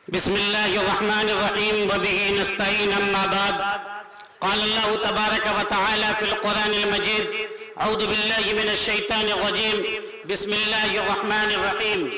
بسم الله الرحمن الرحيم وبه نستعين أما بعد قال الله تبارك وتعالى في القرآن المجيد أعوذ بالله من الشيطان الرجيم بسم الله الرحمن الرحيم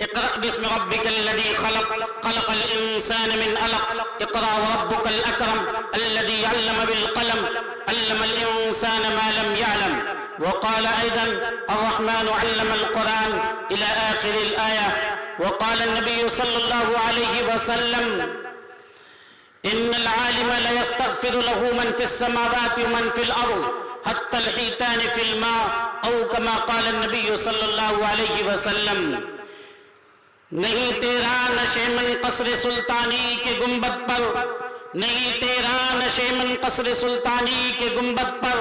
اقرأ باسم ربك الذي خلق خلق الإنسان من علق اقرأ وربك الأكرم الذي علم بالقلم علم الإنسان ما لم يعلم وقال أيضا الرحمن علم القرآن إلى آخر الآية وقال النبي صلى الله عليه وسلم إن العالم ليستغفر له من في السماوات ومن في الأرض حتى الحيتان في الماء أو كما قال النبي صلى الله عليه وسلم نہیں تیرا نشے من قصر سلطانی کے گنبد پر نہیں تیرا نشے من قصر سلطانی کے گنبد پر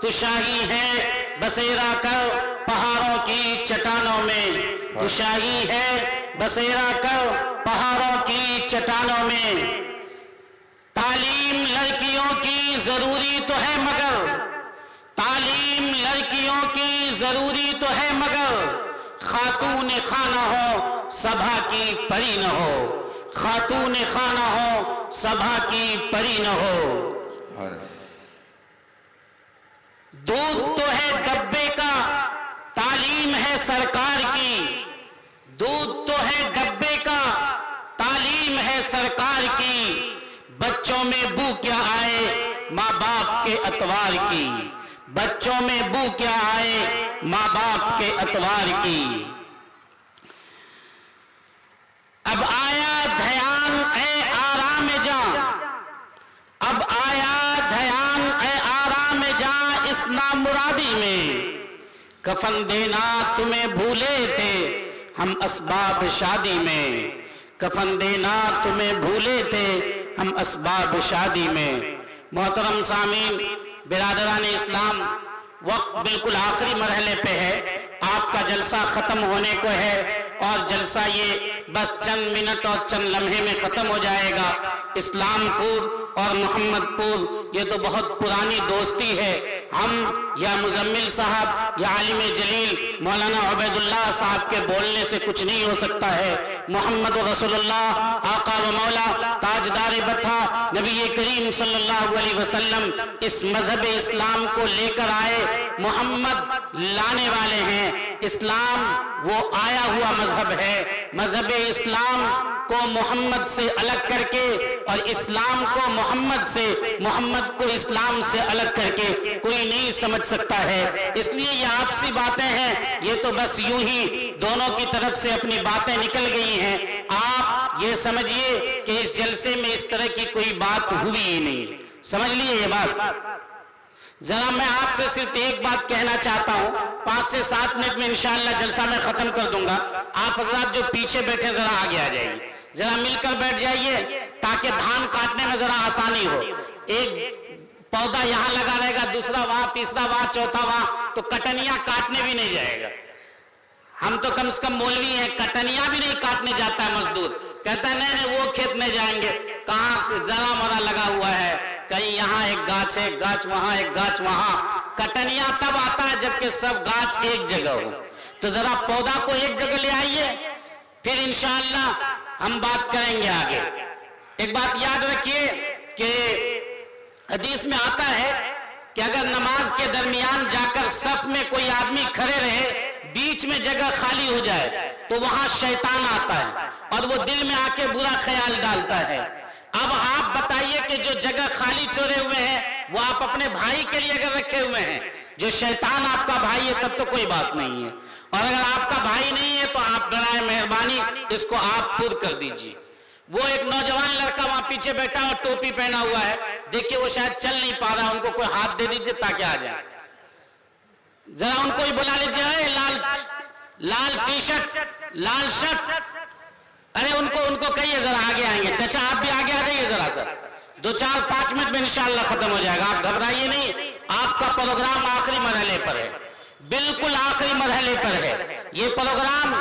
تو شاہی ہے بسیرا کر پہاڑوں کی چٹانوں میں تو شاہی ہے بسیرا کر پہاڑوں کی چٹانوں میں تعلیم لڑکیوں کی ضروری تو ہے مگر تعلیم لڑکیوں کی ضروری تو ہے مگر خاتون خانہ ہو سبھا کی پری نہ ہو خاتون خانہ ہو سبھا کی پری نہ ہو دودھ تو ہے ڈبے کا تعلیم ہے سرکار کی دودھ تو ہے ڈبے کا تعلیم ہے سرکار کی بچوں میں بو کیا آئے ماں باپ کے اتوار کی بچوں میں بو کیا آئے ماں باپ کے اتوار کی اب آیا دھیان اے آرام جاں اب آیا دھیان اے آرام جاں اس نامرادی میں کفن دینا تمہیں بھولے تھے ہم اسباب شادی میں کفن دینا تمہیں بھولے تھے ہم اسباب شادی میں محترم سامعین برادران اسلام وقت بالکل آخری مرحلے پہ ہے آپ کا جلسہ ختم ہونے کو ہے اور جلسہ یہ بس چند منٹ اور چند لمحے میں ختم ہو جائے گا اسلام پور اور محمد پور یہ تو بہت پرانی دوستی ہے ہم یا مزمل صاحب یا عالم جلیل مولانا عبید اللہ صاحب کے بولنے سے کچھ نہیں ہو سکتا ہے محمد رسول اللہ آقا و مولا تاجدار بطھا نبی کریم صلی اللہ علیہ وسلم اس مذہب اسلام کو لے کر آئے محمد لانے والے ہیں اسلام وہ آیا ہوا مذہب ہے مذہب اسلام کو محمد سے الگ کر کے اور اسلام کو محمد کو اسلام سے الگ کر کے کوئی نہیں سمجھ سکتا ہے اس لیے یہ آپسی باتیں ہیں یہ تو بس یوں ہی دونوں کی طرف سے اپنی باتیں نکل گئی ہیں آپ یہ سمجھیے کہ اس جلسے میں اس طرح کی کوئی بات ہوئی ہی نہیں سمجھ لیے یہ بات ذرا میں آپ سے صرف ایک بات کہنا چاہتا ہوں 5 سے 7 منٹ میں انشاءاللہ جلسہ میں ختم کر دوں گا آپ حضرات جو پیچھے بیٹھے ذرا آگے آ جائیے ذرا مل کر بیٹھ جائیے تاکہ دھان کاٹنے میں ذرا آسانی ہو ایک پودا یہاں لگا رہے گا دوسرا وہاں تیسرا وہاں چوتھا وہاں تو کٹنیاں کاٹنے بھی نہیں جائے گا ہم تو کم سے کم مولوی ہیں کٹنیاں بھی نہیں کاٹنے جاتا ہے مزدور کہتا ہے نہیں وہ کھیت میں جائیں گے کہاں ذرا مرا لگا ہوا ہے کہیں یہاں ایک گاچھ ہے گاچھ وہاں ایک گاچھ وہاں کٹنیاں تب آتا ہے جبکہ سب گاچھ ایک جگہ ہو تو ذرا پودا کو ایک جگہ لے آئیے پھر انشاءاللہ ہم بات کریں گے آگے ایک بات یاد رکھیے کہ حدیث میں آتا ہے کہ اگر نماز کے درمیان جا کر صف میں کوئی آدمی کھڑے رہے بیچ میں جگہ خالی ہو جائے تو وہاں شیطان آتا ہے اور وہ دل میں آ کے برا خیال ڈالتا ہے اب آپ بتائیے کہ جو جگہ خالی چھوڑے ہوئے ہیں وہ آپ اپنے بھائی کے لیے اگر رکھے ہوئے ہیں جو شیطان آپ کا بھائی ہے تب تو کوئی بات نہیں ہے اور اگر آپ کا بھائی نہیں ہے تو آپ برائے مہربانی اس کو آپ پور کر دیجیے وہ ایک نوجوان لڑکا وہاں پیچھے بیٹھا اور ٹوپی پہنا ہوا ہے دیکھیے وہ شاید چل نہیں پا رہا ان کو کوئی ہاتھ دے دیجیے تاکہ آ جائے ذرا ان کو ہی بلا لیجیے لال ٹی شرٹ لال شرٹ ارے ان کو کہیے ذرا آگے آئیں گے چچا آپ بھی آگے آ جائیے ذرا سر 2-4-5 منٹ میں انشاءاللہ ختم ہو جائے گا آپ گھبرائیے نہیں آپ کا پروگرام آخری مرحلے پر ہے بالکل آخری مرحلے پر ہے یہ پروگرام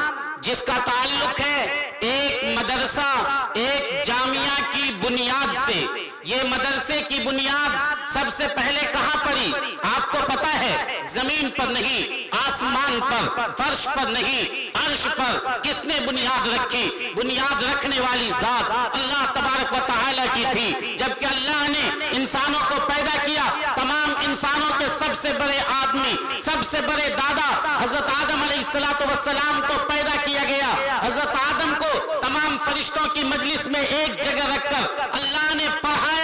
جس کا تعلق ہے ایک مدرسہ ایک جامعہ کی بنیاد سے. یہ مدرسے کی بنیاد سب سے پہلے کہاں پڑی آپ کو پتا ہے؟ زمین پر نہیں، آسمان پر، فرش پر نہیں، عرش پر. کس نے بنیاد رکھی؟ بنیاد رکھنے والی ذات اللہ تبارک و تعالی کی تھی. جبکہ اللہ نے انسانوں کو پیدا کیا، تمام انسانوں کے سب سے بڑے آدمی، سب سے بڑے دادا حضرت آدم علیہ السلام کو پیدا کیا گیا. حضرت آدم کو تمام فرشتوں کی مجلس میں ایک جگہ رکھ کر اللہ نے پڑھایا.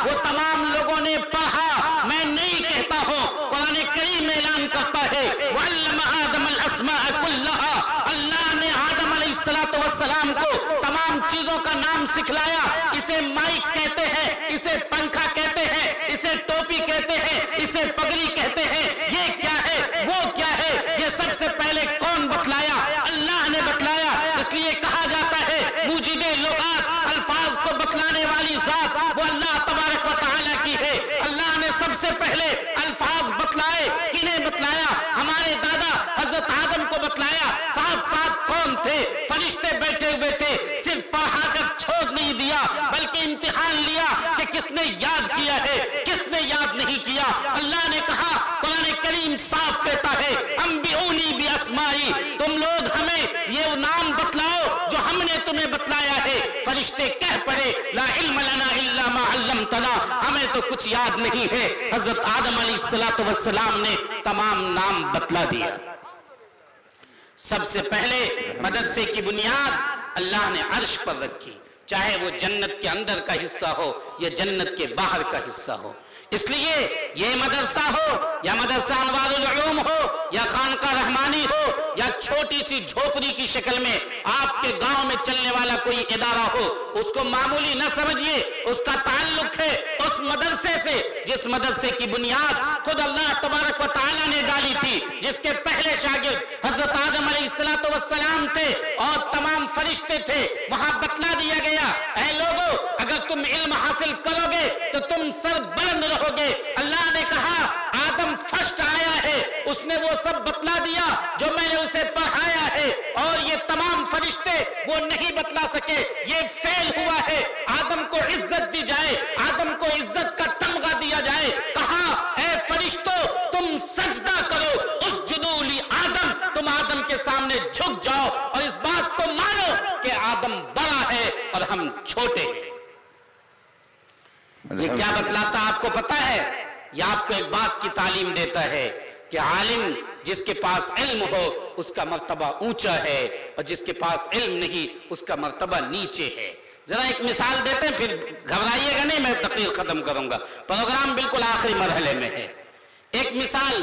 وہ تمام لوگوں نے پڑھا. میں نہیں کہتا ہوں، قرآن کریم اعلان کرتا ہے وَعَلَّمَ آدَمَ الْأَسْمَاءَ كُلَّهَا. اللہ نے آدم علیہ السلام کو تمام چیزوں کا نام سکھلایا. اسے مائک کہتے ہیں، اسے پنکھا کہتے ہیں، اسے ٹوپی کہتے ہیں، اسے پگڑی کہتے ہیں. یہ کیا ہے، وہ کیا ہے، یہ سب سے پہلے کون بتلایا؟ اللہ نے بتلایا. اس لیے کہا جاتا ہے موجد لغات، الفاظ کو بتلانے والی ذات وہ اللہ تبارک و تعالیٰ کی ہے. اللہ نے سب سے پہلے الفاظ بتلائے. کنہیں بتلایا؟ ہمارے دادا حضرت آدم کو بتلایا. ساتھ ساتھ کون تھے؟ فرشتے بیٹھے ہوئے تھے. صرف پڑھا کر چھوڑ نہیں دیا بلکہ امتحان لیا کہ کس نے یاد کیا ہے، کس نے یاد نہیں کیا. اللہ نے کہا، قرآن کریم صاف کہتا ہے انبئونی باسمائی، تم لوگ ہمیں یہ نام بتلاؤ جو ہم نے تمہیں بتلایا ہے. فرشتے کہہ پڑے لا علم لنا الا ما علمتنا، ہمیں تو کچھ یاد نہیں ہے. حضرت آدم علیہ السلام نے تمام نام بتلا دیا. سب سے پہلے مدرسے کی بنیاد اللہ نے عرش پر رکھی، چاہے وہ جنت کے اندر کا حصہ ہو یا جنت کے باہر کا حصہ ہو. اس لیے یہ مدرسہ ہو یا مدرسہ انوار العلوم ہو یا خانقاہ رحمانی ہو یا چھوٹی سی جھوپڑی کی شکل میں آپ کے گاؤں میں چلنے والا کوئی ادارہ ہو، اس کو معمولی نہ سمجھیے. اس کا تعلق ہے اس مدرسے سے جس مدرسے کی بنیاد خود اللہ تبارک و تعالیٰ نے ڈالی تھی، جس کے پہلے شاگرد حضرت آدم علیہ السلام تھے اور تمام فرشتے تھے. وہاں بتلا دیا گیا اے لوگو، اگر تم علم حاصل کرو گے تو تم سر بلند رہو گے. اللہ نے کہا آدم فرسٹ آیا ہے، اس نے وہ سب بتلا دیا جو میں نے اسے پڑھایا ہے، اور یہ تمام فرشتے وہ نہیں بتلا سکے. یہ فیل ہوا ہے. آدم کو عزت دی جائے، آدم کو عزت کا تمغہ دیا جائے. کہا اے فرشتوں تم سجدہ کرو، اسجدوا لآدم، تم آدم کے سامنے جھک جاؤ اور اس بات کو مانو کہ آدم بڑا ہے اور ہم چھوٹے ہیں. یہ کیا بتلاتا آپ کو پتا ہے؟ یہ آپ کو ایک بات کی تعلیم دیتا ہے کہ عالم جس کے پاس علم ہو اس کا مرتبہ اونچا ہے اور جس کے پاس علم نہیں اس کا مرتبہ نیچے ہے. ذرا ایک مثال دیتے ہیں، پھر گھبرائیے گا نہیں، میں تقریر ختم کروں گا، پروگرام بالکل آخری مرحلے میں ہے. ایک مثال،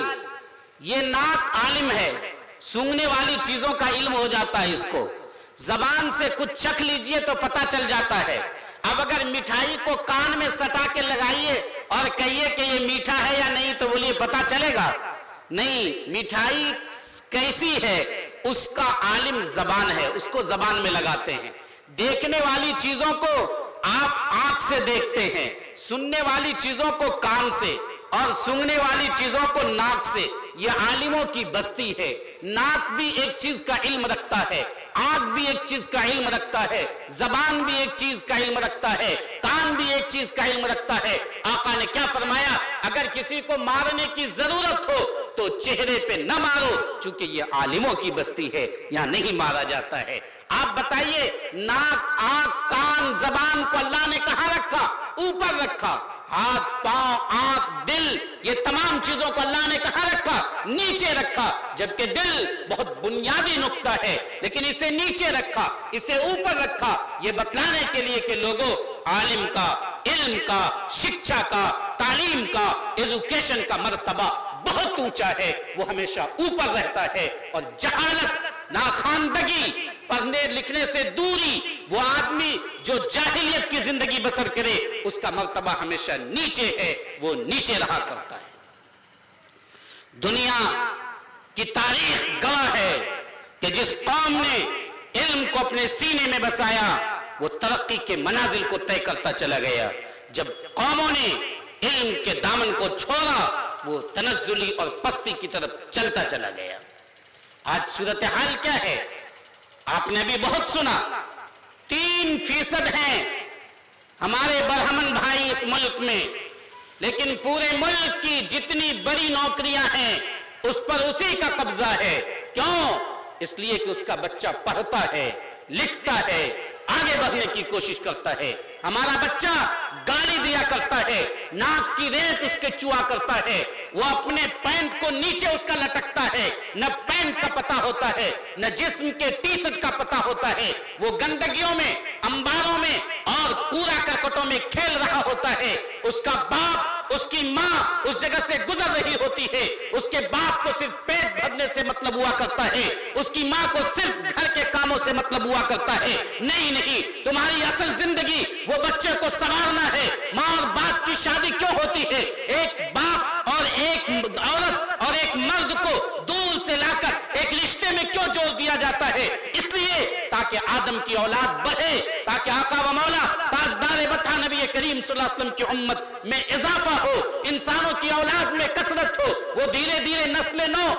یہ ناک عالم ہے، سونگنے والی چیزوں کا علم ہو جاتا ہے اس کو. زبان سے کچھ چکھ لیجئے تو پتہ چل جاتا ہے. اب اگر مٹھائی کو کان میں سٹا کے لگائیے اور کہیے کہ یہ میٹھا ہے یا نہیں تو بولیے پتہ چلے گا؟ نہیں. مٹھائی کیسی ہے اس کا عالم زبان ہے، اس کو زبان میں لگاتے ہیں. دیکھنے والی چیزوں کو آپ آنکھ سے دیکھتے ہیں، سننے والی چیزوں کو کان سے اور سونگنے والی چیزوں کو ناک سے. یہ عالموں کی بستی ہے. ناک بھی ایک چیز کا علم رکھتا ہے، آنکھ بھی ایک چیز کا علم رکھتا ہے، زبان بھی ایک چیز کا علم رکھتا ہے، کان بھی ایک چیز کا علم رکھتا ہے. آقا نے کیا فرمایا؟ اگر کسی کو مارنے کی ضرورت ہو تو چہرے پہ نہ مارو، چونکہ یہ عالموں کی بستی ہے، یہاں نہیں مارا جاتا ہے. آپ بتائیے، ناک، آنکھ، کان، زبان کو اللہ نے کہاں رکھا؟ اوپر رکھا. ہاتھ، پاؤں، آنکھ، دل، یہ تمام چیزوں کو اللہ نے کہاں رکھا؟ نیچے رکھا. جبکہ دل بہت بنیادی نقطہ ہے لیکن اسے نیچے رکھا، اسے اوپر رکھا، یہ بتلانے کے لیے کہ لوگوں، عالم کا، علم کا، شکشا کا، تعلیم کا، ایجوکیشن کا مرتبہ بہت اونچا ہے، وہ ہمیشہ اوپر رہتا ہے. اور جہالت، ناخواندگی، پڑھنے لکھنے سے دوری، وہ آدمی جو جاہلیت کی زندگی بسر کرے اس کا مرتبہ ہمیشہ نیچے ہے، وہ نیچے رہا کرتا ہے. دنیا کی تاریخ گواہ ہے کہ جس قوم نے علم کو اپنے سینے میں بسایا وہ ترقی کے منازل کو طے کرتا چلا گیا. جب قوموں نے علم کے دامن کو چھوڑا وہ تنزلی اور پستی کی طرف چلتا چلا گیا. آج صورتحال کیا ہے؟ آپ نے بھی بہت سنا 3% ہیں ہمارے برہمن بھائی اس ملک میں، لیکن پورے ملک کی جتنی بڑی نوکریاں ہیں اس پر اسی کا قبضہ ہے۔ کیوں؟ اس لیے کہ اس کا بچہ پڑھتا ہے، لکھتا ہے، آگے بڑھنے کی کوشش کرتا ہے۔ ہمارا بچہ گالی دیا کرتا ہے، ناک کی ریت اس کے چوا کرتا ہے، وہ اپنے پینٹ کو نیچے اس کا لٹکتا ہے، نہ پینٹ کا پتہ ہوتا ہے نہ جسم کے ٹی شرٹ کا پتہ ہوتا ہے، وہ گندگیوں میں، انباروں میں اور کوڑا کرکٹوں میں کھیل رہا ہوتا ہے۔ اس کا باپ، اس کی ماں اس جگہ سے گزر رہی ہوتی ہے، اس کے باپ کو صرف پیٹ بھرنے سے مطلب ہوا کرتا ہے، اس کی ماں کو صرف گھر کے کاموں سے مطلب ہوا کرتا ہے۔ نہیں، تمہاری اصل زندگی وہ بچے کو سنوارنا ہے۔ ماں اور باپ کی شادی کیوں ہوتی ہے؟ ایک باپ اور ایک عورت اور ایک مرد کو دور سے لا کر ایک رشتے میں کیوں جوڑ دیا جاتا ہے؟ اس لیے تاکہ آدم کی اولاد بڑھے، تاکہ آقا و مولا تاجدار وطن نبی کریم صلی اللہ علیہ وسلم کی امت میں اضافہ ہو، انسانوں کی اولاد میں کثرت ہو، وہ دھیرے دھیرے نسل نو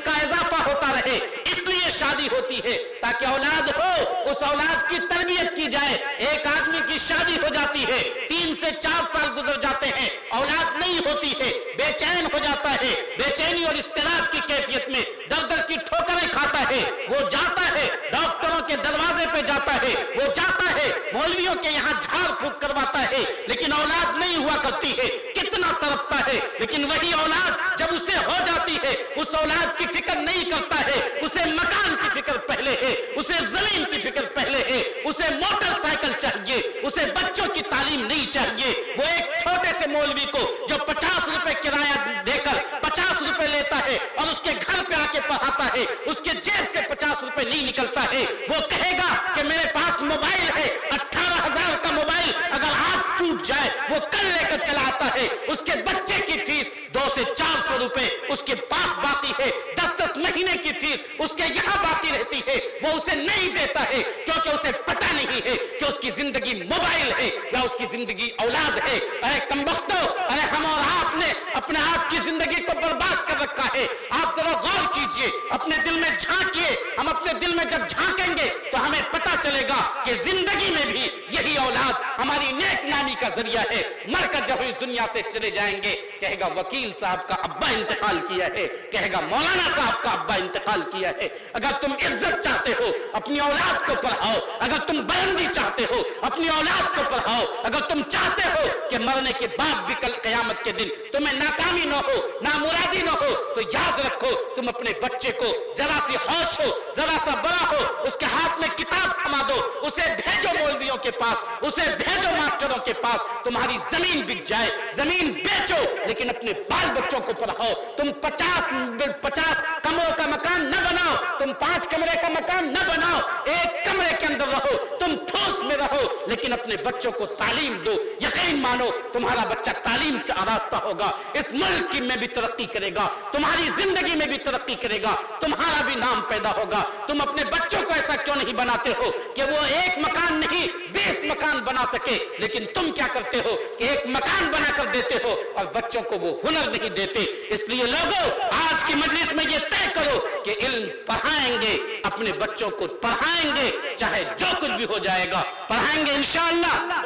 کا اضافہ ہوتا رہے۔ اس لیے شادی ہوتی ہے تاکہ اولاد ہو، اس اولاد کی تربیت کی جائے۔ ایک آدمی کی شادی ہو جاتی ہے، 3 سے 4 سال گزر جاتے ہیں، اولاد نہیں ہوتی ہے، بے چین ہو جاتا ہے، بے چینی اور اضطراب کی کیفیت میں در در کی ٹھوکریں کھاتا ہے، وہ جاتا ہے ڈاکٹروں کے دروازے پہ جاتا ہے، وہ جاتا ہے مولویوں کے یہاں جھاڑ پھونک کرواتا ہے، لیکن اولاد نہیں ہوا کرتی ہے، کتنا تڑپتا ہے۔ لیکن وہی اولاد جب اسے ہو جاتی ہے، اس اولاد کی فکر نہیں کرتا ہے، اسے مکان کی فکر پہلے ہے، اسے زمین کی فکر پہلے ہے، اسے موٹر سائیکل چاہیے، اسے بچوں کی تعلیم نہیں چاہیے۔ وہ ایک چھوٹے سے مولوی کو جو 50 روپے کرایہ دے کر 50 روپے لیتا ہے اور اس کے گھر پہ آ کے پڑھاتا ہے، اس کے جیب سے 50 روپے نہیں نکلتا ہے، وہ کہے گا کہ میرے پاس موبائل ہے، 18,000 کا موبائل اگر ہاتھ ٹوٹ جائے وہ کل لے کر چلا آتا ہے۔ اس کے بچے کی فیس 200 سے 400 روپے اس کے پاس باقی ہے، 10 مہینے کی فیس اس کے یہاں باقی رہتی ہے، وہ اسے نہیں دیتا ہے کیونکہ اسے پتہ نہیں ہے کہ اس کی زندگی موبائل ہے یا اس کی زندگی اولاد ہے۔ ارے کمبختو، ارے ہم اور آپ نے اپنے آپ کی زندگی کو برباد کر رکھا ہے۔ آپ ذرا غور کیجئے، اپنے دل میں جھانکیے، ہم اپنے دل میں جب جھانکیں گے تو ہمیں پتہ چلے گا کہ زندگی میں بھی یہی اولاد ہماری نیک نامی کا ذریعہ ہے۔ مر کر جب اس دنیا سے چلے جائیں گے کہے گا وکیل صاحب کا ابا انتقال کیا ہے، کہے گا مولانا صاحب کا ابا انتقال کیا ہے۔ اگر تم عزت چاہتے ہو اپنی اولاد کو پڑھاؤ، اگر تم بلندی چاہتے ہو اپنی اولاد کو پڑھاؤ، اگر تم چاہتے ہو کہ مرنے کے بعد بھی کل قیامت کے دن تمہیں ناکامی نہ ہو، نامرادی نہ ہو، تو یاد رکھو تم اپنے بچے کو ذرا سی ہوش ہو، ذرا سا بڑا ہو، اس کے ہاتھ میں کتاب تھما دو، اسے بھیجو مولویوں کے پاس، اسے بھیجو ماسٹروں کے پاس، تمہاری زمین بک جائے، زمین بیچو لیکن اپنے بال بچوں کو پڑھاؤ۔ تم 50 کمروں کا مکان نہ بناؤ، تم 5 کمرے کا مکان نہ بناؤ، ایک کمرے کے اندر رہو، تم ٹھوس میں رہو لیکن اپنے بچوں کو تعلیم دو۔ یقین مانو تمہارا بچہ تعلیم سے آراستہ ہوگا، اس ملک کی میں بھی ترقی کرے گا، تمہاری زندگی میں بھی ترقی کرے گا، تمہارا بھی نام پیدا ہوگا۔ تم اپنے بچوں کو ایسا کیوں نہیں بناتے ہو کہ وہ ایک مکان نہیں 20 مکان بنا سکے، لیکن تم کیا کرتے ہو کہ ایک مکان بنا کر دیتے ہو اور بچوں کو وہ ہنر نہیں دیتے۔ اس لیے لوگوں آج کی مجلس میں یہ طے کرو کہ علم پڑھائیں گے، اپنے بچوں کو پڑھائیں گے، چاہے جو کچھ بھی ہو جائے گا پڑھائیں گے انشاءاللہ۔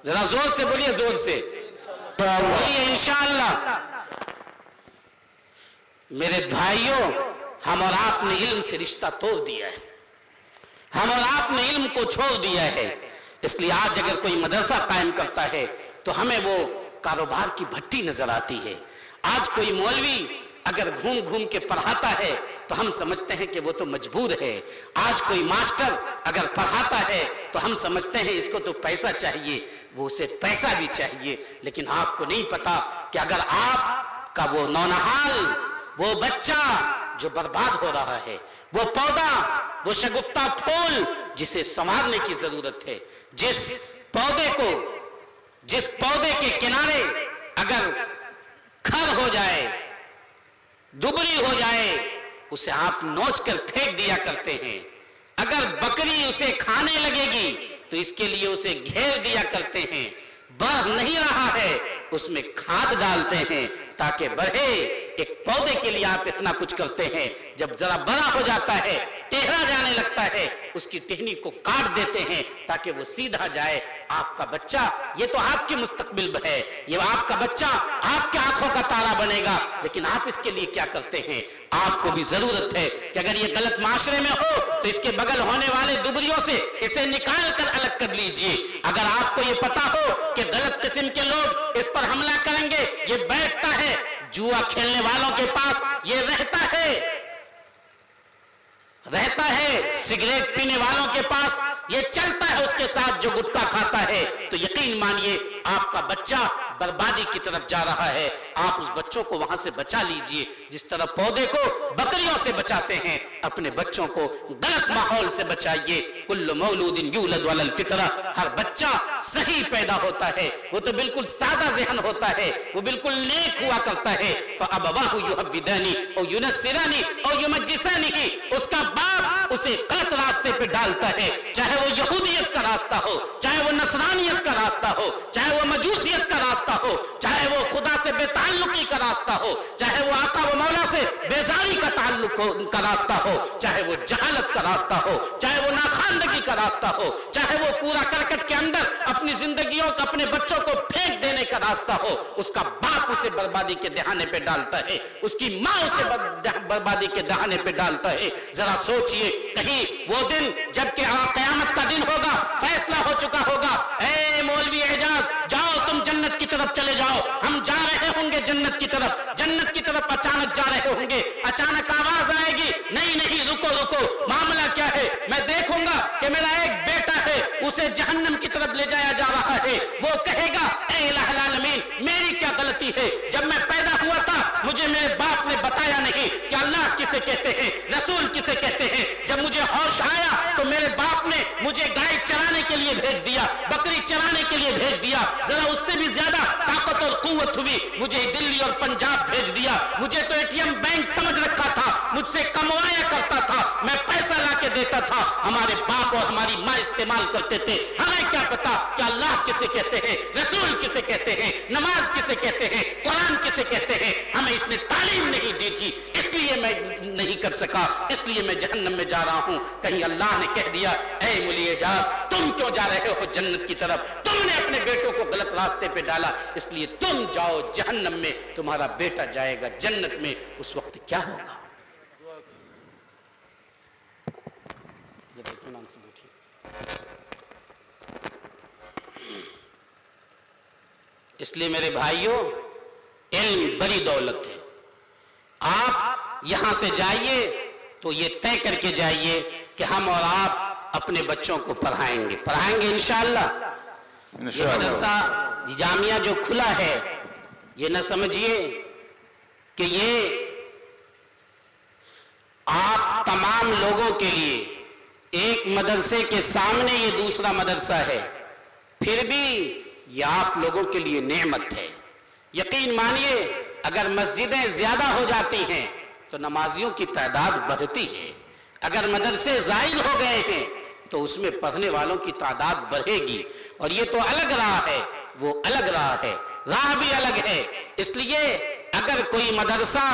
ذرا زور سے بولیے، زور سے بولیے انشاءاللہ۔ میرے بھائیوں، ہم اور آپ نے علم سے رشتہ توڑ دیا ہے، ہم اور آپ نے علم کو چھوڑ دیا ہے۔ اس لیے آج اگر کوئی مدرسہ قائم کرتا ہے تو ہمیں وہ کاروبار کی بھٹی نظر آتی ہے۔ آج کوئی مولوی اگر گھوم گھوم کے پڑھاتا ہے تو ہم سمجھتے ہیں کہ وہ تو مجبور ہے۔ آج کوئی ماسٹر اگر پڑھاتا ہے تو ہم سمجھتے ہیں اس کو تو پیسہ چاہیے، وہ اسے پیسہ بھی چاہیے۔ لیکن آپ کو نہیں پتا کہ اگر آپ کا وہ نونہال، وہ بچہ جو برباد ہو رہا ہے، وہ پودا، وہ شگفتہ پھول جسے سنوارنے کی ضرورت ہے، جس پودے کے کنارے اگر کھر ہو جائے، دبری ہو جائے، اسے آپ نوچ کر پھینک دیا کرتے ہیں۔ اگر بکری اسے کھانے لگے گی تو اس کے لیے اسے گھیر دیا کرتے ہیں۔ بڑھ نہیں رہا ہے اس میں کھاد ڈالتے ہیں تاکہ بڑھے۔ ایک پودے کے لیے آپ اتنا کچھ کرتے ہیں، جب ذرا بڑا ہو جاتا ہے ٹیڑھا جانے لگتا ہے اس کی ٹہنی کو کاٹ دیتے ہیں تاکہ وہ سیدھا جائے. آپ کا بچہ یہ تو آپ کی مستقبل ہے, یہ آپ کا بچہ آپ کے آنکھوں کا تارا بنے گا, لیکن آپ اس کے لیے کیا کرتے ہیں؟ آپ کو بھی ضرورت ہے کہ اگر یہ غلط معاشرے میں ہو تو اس کے بغل ہونے والے دبریوں سے اسے نکال کر الگ کر لیجئے. اگر آپ کو یہ پتا ہو کہ غلط قسم کے لوگ اس پر حملہ کریں گے, یہ بیٹھتا ہے جوا کھیلنے والوں کے پاس, یہ رہتا ہے سگریٹ پینے والوں کے پاس, یہ چلتا ہے اس کے ساتھ جو گٹکا کھاتا ہے, تو یقین مانیے آپ کا بچہ بربادی کی طرف جا رہا ہے. آپ اس بچوں کو وہاں سے بچا لیجئے جس طرح پودے کو بکریوں سے بچاتے ہیں, اپنے بچوں کو غلط ماحول سے بچائیے. کل مولود یولد علی الفطرہ, ہر بچہ صحیح پیدا ہوتا ہے, وہ تو بالکل سادہ ذہن ہوتا ہے, وہ بالکل نیک ہوا کرتا ہے. فابواہ یحودانی او ینصرانی او یمجسانی, اس کا باپ اسے غلط راستے پہ ڈالتا ہے, چاہے وہ یہودیت کا راستہ ہو, چاہے وہ نصرانیت کا راستہ ہو, چاہے وہ مجوسیت کا راستہ ہو, چاہے وہ خدا سے بے تعلقی کا راستہ ہو, چاہے وہ آقا و مولا سے بیزاری کا تعلق کا راستہ ہو, چاہے وہ جہالت کا راستہ ہو, چاہے وہ ناخواندگی کا راستہ ہو, چاہے وہ کوڑا کرکٹ کے اندر اپنی زندگیوں کو, اپنے بچوں کو پھینک دینے کا راستہ ہو, اس کا باپ اسے بربادی کے دہانے پہ ڈالتا ہے, اس کی ماں اسے بربادی کے دہانے پہ ڈالتا ہے. ذرا سوچئے, کہیں وہ دن جب کہ قیامت کا دن ہوگا, فیصلہ ہو چکا ہوگا, اے مولوی اعجاز جاؤ تم جنت کی طرف چلے جاؤ, ہم جا رہے ہوں گے جنت کی طرف اچانک جا رہے ہوں گے, اچانک آواز آئے گی, نہیں رکو, معاملہ کیا ہے؟ میں دیکھوں گا کہ میرا ایک بیٹا ہے اسے جہنم کی طرف لے جایا جا رہا ہے. وہ کہے گا اے الہ العالمین میری کیا غلطی ہے, جب میں پیدا ہوا تھا مجھے میرے باپ نے بتایا نہیں کہ اللہ کسے کہتے ہیں, رسول کسے کہتے ہیں. جب مجھے ہوش آیا تو میرے باپ نے مجھے گائے چرانے کے لیے بھیج دیا, بکری چرانے کے لیے بھیج دیا, ذرا اس سے بھی زیادہ طاقت اور قوت ہوئی مجھے دلی اور پنجاب بھیج دیا. مجھے تو اے ٹی ایم بینک سمجھ رکھا تھا, مجھ سے کموایا کرتا تھا, میں پیسہ لا کے دیتا تھا, ہمارے باپ اور ہماری ماں استعمال کرتے تھے. ہمیں کیا پتا کہ اللہ کسے کہتے ہیں, رسول کسے کہتے ہیں, نماز کسے کہتے ہیں, قرآن کسے کہتے ہیں. ہمیں اس نے تعلیم نہیں دی تھی, اس لیے میں نہیں کر سکا, اس لیے میں جہنم میں جا رہا ہوں. کہیں اللہ نے کہہ دیا اے مولی اعجاز تم کیوں جا رہے ہو جنت کی طرف, تم نے اپنے بیٹوں کو غلط راستے پہ ڈالا, اس لیے تم جاؤ جہنم میں, تمہارا بیٹا جائے گا جنت میں. اس وقت کیا ہوگا؟ اس لیے میرے بھائیوں, علم بڑی دولت ہے. آپ یہاں سے جائیے تو یہ طے کر کے جائیے کہ ہم اور آپ اپنے بچوں کو پڑھائیں گے انشاءاللہ. یہ مدرسہ جامعہ جو کھلا ہے, یہ نہ سمجھیے کہ یہ آپ تمام لوگوں کے لیے, ایک مدرسے کے سامنے یہ دوسرا مدرسہ ہے, پھر بھی یہ آپ لوگوں کے لیے نعمت ہے. یقین مانیے اگر مسجدیں زیادہ ہو جاتی ہیں تو نمازیوں کی تعداد بڑھتی ہے, اگر مدرسے زائد ہو گئے ہیں تو اس میں پڑھنے والوں کی تعداد بڑھے گی. اور یہ تو الگ راہ ہے, وہ الگ راہ ہے, راہ بھی الگ ہے. اس لیے اگر کوئی مدرسہ,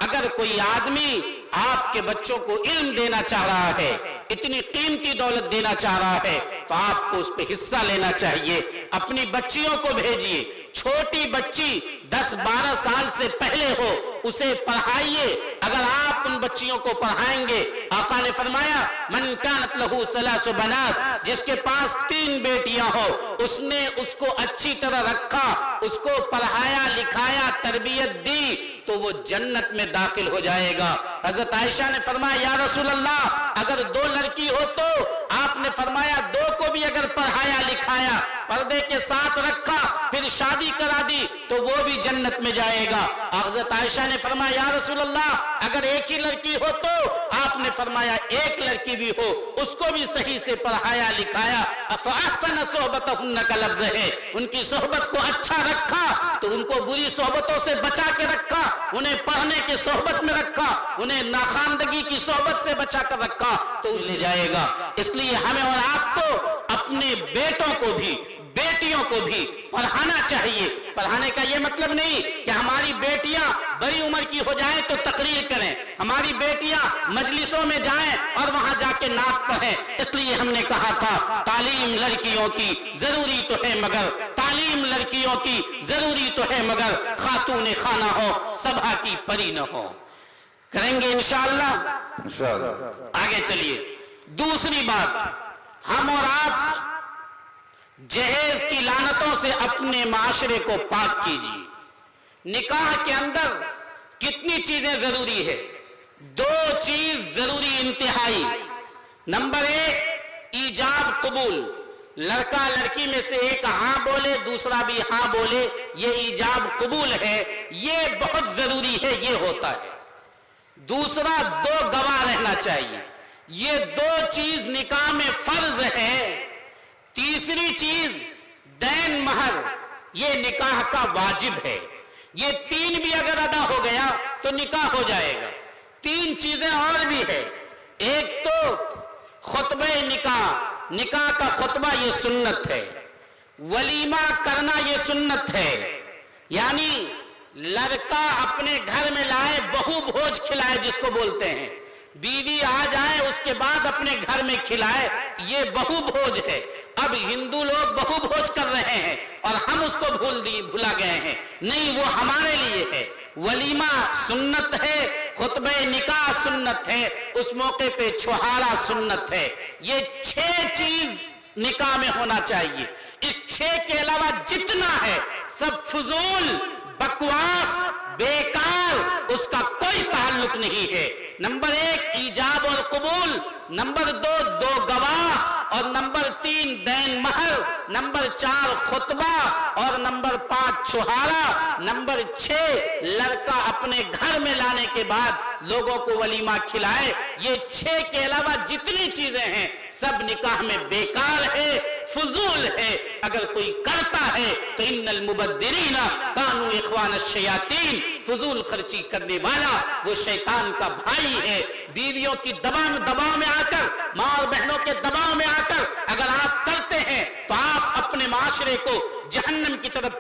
اگر کوئی آدمی آپ کے بچوں کو علم دینا چاہ رہا ہے, اتنی قیمتی دولت دینا چاہ رہا ہے, تو آپ کو اس پہ حصہ لینا چاہیے. اپنی بچیوں کو بھیجیے, چھوٹی بچی 10-12 سال سے پہلے ہو اسے پڑھائیے. اگر آپ ان بچیوں کو پڑھائیں گے, آقا نے فرمایا من کانت لہو ثلاث بنات, جس کے پاس 3 بیٹیاں ہو, اس نے اس کو اچھی طرح رکھا, اس کو پڑھایا لکھایا تربیت دی, تو وہ جنت میں داخل ہو جائے گا. حضرت عائشہ نے فرمایا یا رسول اللہ اگر 2 لڑکی ہو تو, آپ نے فرمایا 2 کو بھی اگر پڑھایا لکھایا, پردے کے ساتھ رکھا, پھر شادی کرا دی تو وہ بھی جنت میں جائے گا. حضرت عائشہ نے فرمایا یا رسول اللہ اگر ایک ہی لڑکی ہو تو, آپ نے فرمایا 1 لڑکی بھی ہو اس کو بھی صحیح سے پڑھایا لکھایا. فاحسن صحبتهن کا لفظ ہے, ان کی صحبت کو اچھا رکھا تو ان کو بری صحبتوں سے بچا کے رکھا, انہیں پڑھنے کی صحبت میں رکھا, انہیں ناخواندگی کی صحبت سے بچا کر رکھا, تو اس لے جائے گا. اس لیے ہمیں اور آپ کو اپنے بیٹوں کو بھی بیٹیوں کو بھی پڑھانا چاہیے۔ پڑھانے کا یہ مطلب نہیں کہ ہماری بیٹیاں بڑی عمر کی ہو جائیں تو تقریر کریں، ہماری بیٹیاں مجلسوں میں جائیں اور وہاں جا کے نعت پڑھیں۔ اس لیے ہم نے کہا تھا تعلیم لڑکیوں کی ضروری تو ہے مگر تعلیم لڑکیوں کی ضروری تو ہے مگر خاتون خانہ ہو سبھا کی پری نہ ہو۔ کریں گے انشاءاللہ؟ آگے چلیے۔ دوسری بات، ہم اور آپ جہیز کی لعنتوں سے اپنے معاشرے کو پاک کیجیے۔ نکاح کے اندر کتنی چیزیں ضروری ہے؟ دو چیز ضروری انتہائی۔ نمبر ایک، ایجاب قبول، لڑکا لڑکی میں سے ایک ہاں بولے دوسرا بھی ہاں بولے، یہ ایجاب قبول ہے، یہ بہت ضروری ہے، یہ ہوتا ہے۔ دوسرا، دو گواہ رہنا چاہیے، یہ دو چیز نکاح میں فرض ہے۔ تیسری چیز دین مہر، یہ نکاح کا واجب ہے۔ یہ تین بھی اگر ادا ہو گیا تو نکاح ہو جائے گا۔ تین چیزیں اور بھی ہے۔ ایک تو خطبہ نکاح، نکاح کا خطبہ یہ سنت ہے۔ ولیمہ کرنا یہ سنت ہے، یعنی لڑکا اپنے گھر میں لائے، بہو بھوج کھلائے جس کو بولتے ہیں، بیوی آ جائے اس کے بعد اپنے گھر میں کھلائے، یہ بہو بھوج ہے۔ اب ہندو لوگ بہو بھوج کر رہے ہیں اور ہم اس کو بھولا گئے ہیں، نہیں، وہ ہمارے لیے ہے۔ ولیمہ سنت ہے، خطبہ نکاح سنت ہے، اس موقع پہ چھہارا سنت ہے۔ یہ 6 چیز نکاح میں ہونا چاہیے۔ اس 6 کے علاوہ جتنا ہے سب فضول، بکواس، بیکار، اس کا کوئی تعلق نہیں ہے۔ نمبر 1 ایجاب اور قبول، نمبر 2 دو گواہ، اور نمبر 3 دین مہر، نمبر 4 خطبہ، اور نمبر 5 چھہارا، نمبر 6 لڑکا اپنے گھر میں لانے کے بعد لوگوں کو ولیمہ کھلائے۔ یہ 6 کے علاوہ جتنی چیزیں ہیں سب نکاح میں بیکار ہے، فضول ہے۔ اگر کوئی کرتا ہے تو ان المبذرین کانوا اخوان الشیاطین، فضول خرچی کرنے والا وہ شیطان کا بھائی ہے۔ بیویوں کی دباؤ میں آ کر، ماں اور بہنوں کے دباؤ میں آ کر اگر آپ کرتے ہیں تو آپ اپنے معاشرے کو جہنم کی طرف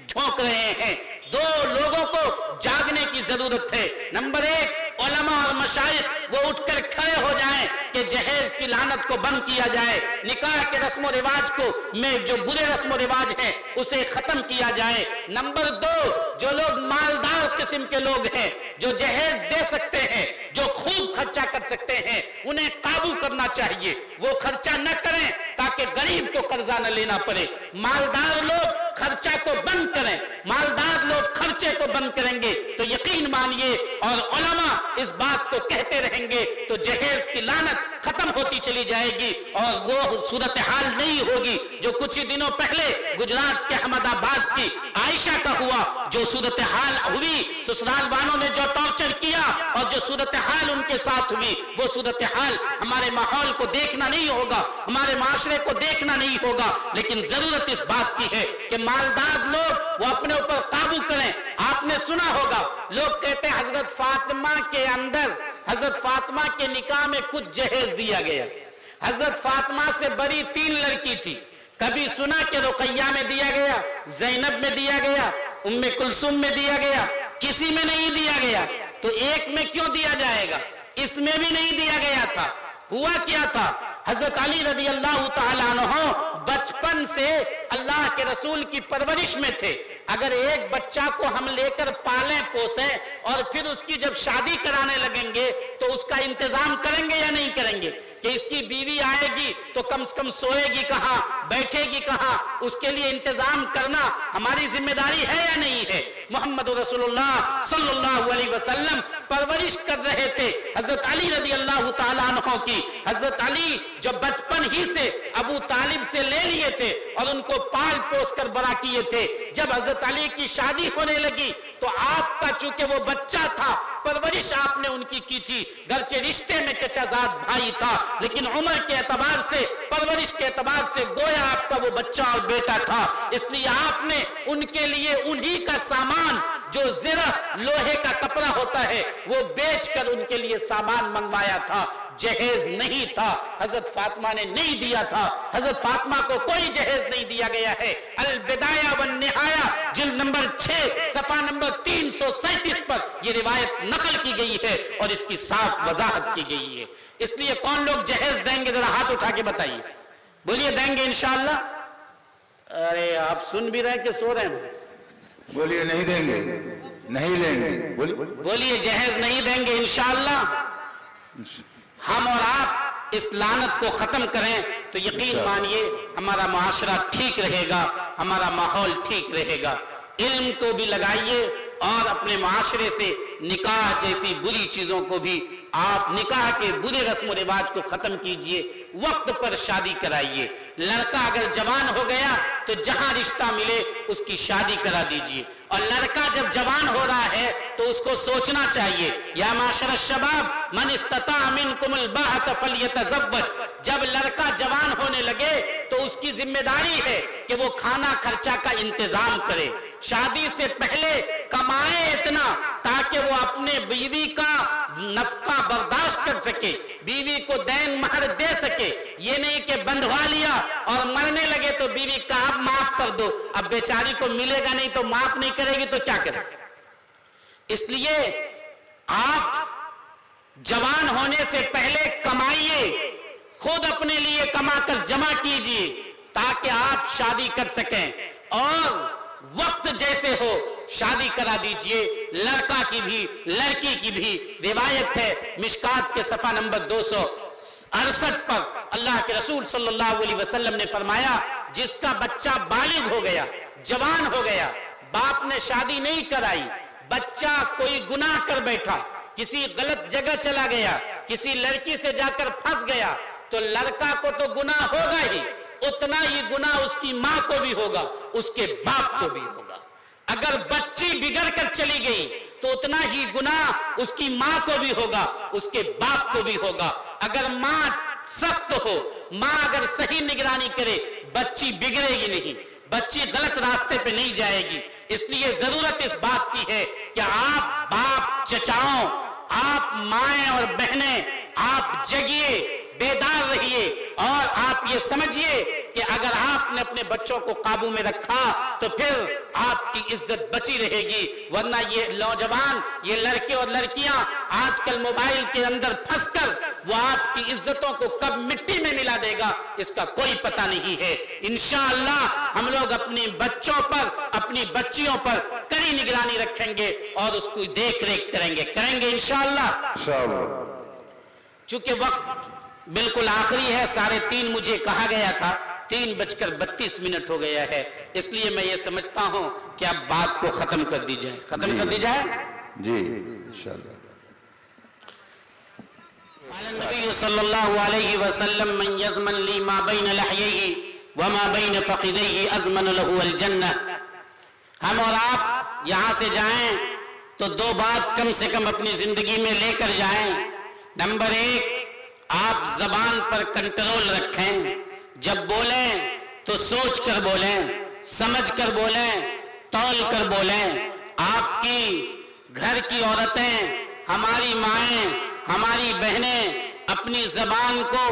جھونک رہے ہیں۔ دو لوگوں کو جاگنے کی ضرورت ہے۔ نمبر 1 علماء اور مشائخ وہ اٹھ کر کھڑے ہو جائیں کہ جہیز کی لعنت کو بند کیا جائے، نکاح کے رسم و رواج کو میں جو برے رسم و رواج ہیں اسے ختم کیا جائے۔ نمبر 2 جو لوگ مالدار قسم کے لوگ ہیں، جو جہیز دے سکتے ہیں، جو خوب خرچہ کر سکتے ہیں، انہیں قابو کرنا چاہیے، وہ خرچہ نہ کریں تاکہ غریب کو قرضہ نہ لینا پڑے۔ مالدار لوگ خرچہ کو بند کریں، مالدار لوگ خرچے کو بند کریں گے تو یقین مانیے، اور علماء اس بات کو کہتے رہیں گے تو جہیز کی لعنت ختم ہوتی چلی جائے گی، اور وہ صورتحال نہیں ہوگی جو کچھ ہی دنوں پہلے گجرات کے احمد آباد کی عائشہ کا ہوا۔ جو صورتحال ہوئی، سسرال والوں نے جو ٹارچر کیا اور جو صورتحال ان کے ساتھ ہوئی، وہ صورتحال ہمارے ماحول کو دیکھنا نہیں ہوگا، ہمارے معاشرے کو دیکھنا نہیں ہوگا، لیکن ضرورت اس بات کی ہے کہ مالدار لوگ وہ اپنے اوپر قابو کریں۔ آپ نے سنا ہوگا لوگ کہتے ہیں حضرت فاطمہ کے اندر، حضرت فاطمہ کے نکاح میں کچھ جہیز دیا گیا۔ حضرت فاطمہ سے بڑی 3 لڑکی تھی، کبھی سنا کہ رقیہ میں دیا گیا، زینب میں دیا گیا، ام کلثوم میں دیا گیا؟ کسی میں نہیں دیا گیا، تو ایک میں کیوں دیا جائے گا؟ اس میں بھی نہیں دیا گیا تھا۔ ہوا کیا تھا؟ حضرت علی رضی اللہ تعالیٰ عنہ بچپن سے اللہ کے رسول کی پرورش میں تھے۔ اگر ایک بچہ کو ہم لے کر پالیں پوسیں اور پھر اس کی جب شادی کرانے لگیں گے تو اس کا انتظام کریں گے یا نہیں کریں گے؟ کہ اس کی بیوی آئے گی تو کم سے کم سوئے گی کہاں، بیٹھے گی کہاں، اس کے لیے انتظام کرنا ہماری ذمہ داری ہے یا نہیں ہے؟ محمد رسول اللہ صلی اللہ علیہ وسلم پرورش کر رہے تھے حضرت علی رضی اللہ تعالیٰ عنہ کی۔ حضرت علی جو بچپن ہی سے ابو طالب سے لے لیے تھے اور ان کو پال پوس کر بڑا کیے تھے، جب حضرت علی کی شادی ہونے لگی تو آپ کا چونکہ وہ بچہ تھا، پرورش آپ نے ان کی تھی، گرچہ رشتے میں چچا زاد بھائی تھا لیکن عمر کے اعتبار سے، پرورش کے اعتبار سے گویا آپ کا وہ بچہ اور بیٹا تھا۔ اس لیے آپ نے ان کے لیے انہی کا سامان جو زرہ لوہے کا کپڑا ہوتا ہے وہ بیچ کر ان کے لیے سامان منگوایا تھا۔ جہیز نہیں تھا، حضرت فاطمہ نے نہیں دیا تھا، حضرت فاطمہ کو کوئی جہیز نہیں دیا گیا ہے۔ البدایہ والنہایہ جلد نمبر 6 صفحہ نمبر 337 پر یہ روایت نقل کی گئی ہے اور اس کی صاف وضاحت کی گئی ہے۔ اس لیے کون لوگ جہیز دیں گے ذرا ہاتھ اٹھا کے بتائیے، بولیے دیں گے انشاءاللہ؟ ارے آپ سن بھی رہے کہ سو رہے ہیں؟ بولیے نہیں دیں گے، نہیں لیں گے، بولیے جہیز نہیں دیں گے انشاءاللہ۔ ہم اور آپ اس لعنت کو ختم کریں تو یقین مانیے ہمارا معاشرہ ٹھیک رہے گا، ہمارا ماحول ٹھیک رہے گا۔ علم کو بھی لگائیے اور اپنے معاشرے سے نکاح جیسی بری چیزوں کو بھی، آپ نکاح کے برے رسم و رواج کو ختم کیجئے، وقت پر شادی کرائیے۔ لڑکا اگر جوان ہو گیا تو جہاں رشتہ ملے اس کی شادی کرا دیجئے، اور لڑکا جب جوان ہو رہا ہے تو اس کو سوچنا چاہیے، یا معاشر الشباب من استطاع منکم الباءۃ فلیتزوج۔ جب لڑکا جوان ہونے لگے تو اس کی ذمہ داری ہے کہ وہ کھانا خرچہ کا انتظام کرے، شادی سے پہلے کمائے اتنا تاکہ وہ اپنے بیوی کا نفقہ برداشت کر سکے، بیوی کو دین مہر دے سکے۔ یہ نہیں کہ بندھوا لیا اور مرنے لگے تو بیوی کا اب معاف کر دو، اب بیچاری کو ملے گا نہیں تو معاف نہیں کرے گی تو کیا کرے۔ اس لیے آپ جوان ہونے سے پہلے کمائیے، خود اپنے لیے کما کر جمع کیجئے تاکہ آپ شادی کر سکیں، اور وقت جیسے ہو شادی کرا دیجئے، لڑکا کی بھی لڑکی کی بھی۔ روایت ہے مشکات کے صفحہ نمبر 268 پر اللہ کے رسول صلی اللہ علیہ وسلم نے فرمایا، جس کا بچہ بالغ ہو گیا، جوان ہو گیا، باپ نے شادی نہیں کرائی، بچہ کوئی گناہ کر بیٹھا، کسی غلط جگہ چلا گیا، کسی لڑکی سے جا کر پھنس گیا، تو لڑکا کو تو گناہ ہوگا ہی، اتنا ہی گناہ اس کی ماں کو بھی ہوگا، اس کے باپ کو بھی ہوگا۔ اگر بچی بگڑ کر چلی گئی تو اتنا ہی گناہ اس کی ماں کو بھی ہوگا، اس کے باپ کو بھی ہوگا۔ اگر ماں سخت ہو، ماں اگر صحیح نگرانی کرے، بچی بگڑے گی نہیں، بچی غلط راستے پہ نہیں جائے گی۔ اس لیے ضرورت اس بات کی ہے کہ آپ باپ چچاؤں، آپ مائیں اور بہنیں، آپ جگیے، بیدار رہیے، اور آپ یہ سمجھیے کہ اگر آپ نے اپنے بچوں کو قابو میں رکھا تو پھر آپ کی عزت بچی رہے گی، ورنہ یہ نوجوان، یہ لڑکے اور لڑکیاں آج کل موبائل کے اندر پھنس کر وہ آپ کی عزتوں کو کب مٹی میں ملا دے گا اس کا کوئی پتہ نہیں ہے۔ انشاءاللہ ہم لوگ اپنے بچوں پر، اپنی بچیوں پر کڑی نگرانی رکھیں گے اور اس کو دیکھ ریکھ کریں گے انشاءاللہ۔ چونکہ وقت بالکل آخری ہے، 3:30 مجھے کہا گیا تھا، 3:32 ہو گیا ہے، اس لیے میں یہ سمجھتا ہوں کہ اب بات کو ختم کر دی جائے۔ ختم کر دی جائے جی انشاءاللہ۔ نبی صلی اللہ علیہ وسلم من یضمن لی ما بین لحیہ وما بین فقدیہ ازمن له الجنہ۔ ہم اور آپ یہاں سے جائیں تو 2 بات کم سے کم اپنی زندگی میں لے کر جائیں۔ نمبر 1، آپ زبان پر کنٹرول رکھیں، جب بولیں تو سوچ کر بولیں، سمجھ کر بولیں، تول کر بولیں۔ آپ کی گھر کی عورتیں، ہماری مائیں، ہماری بہنیں اپنی زبان کو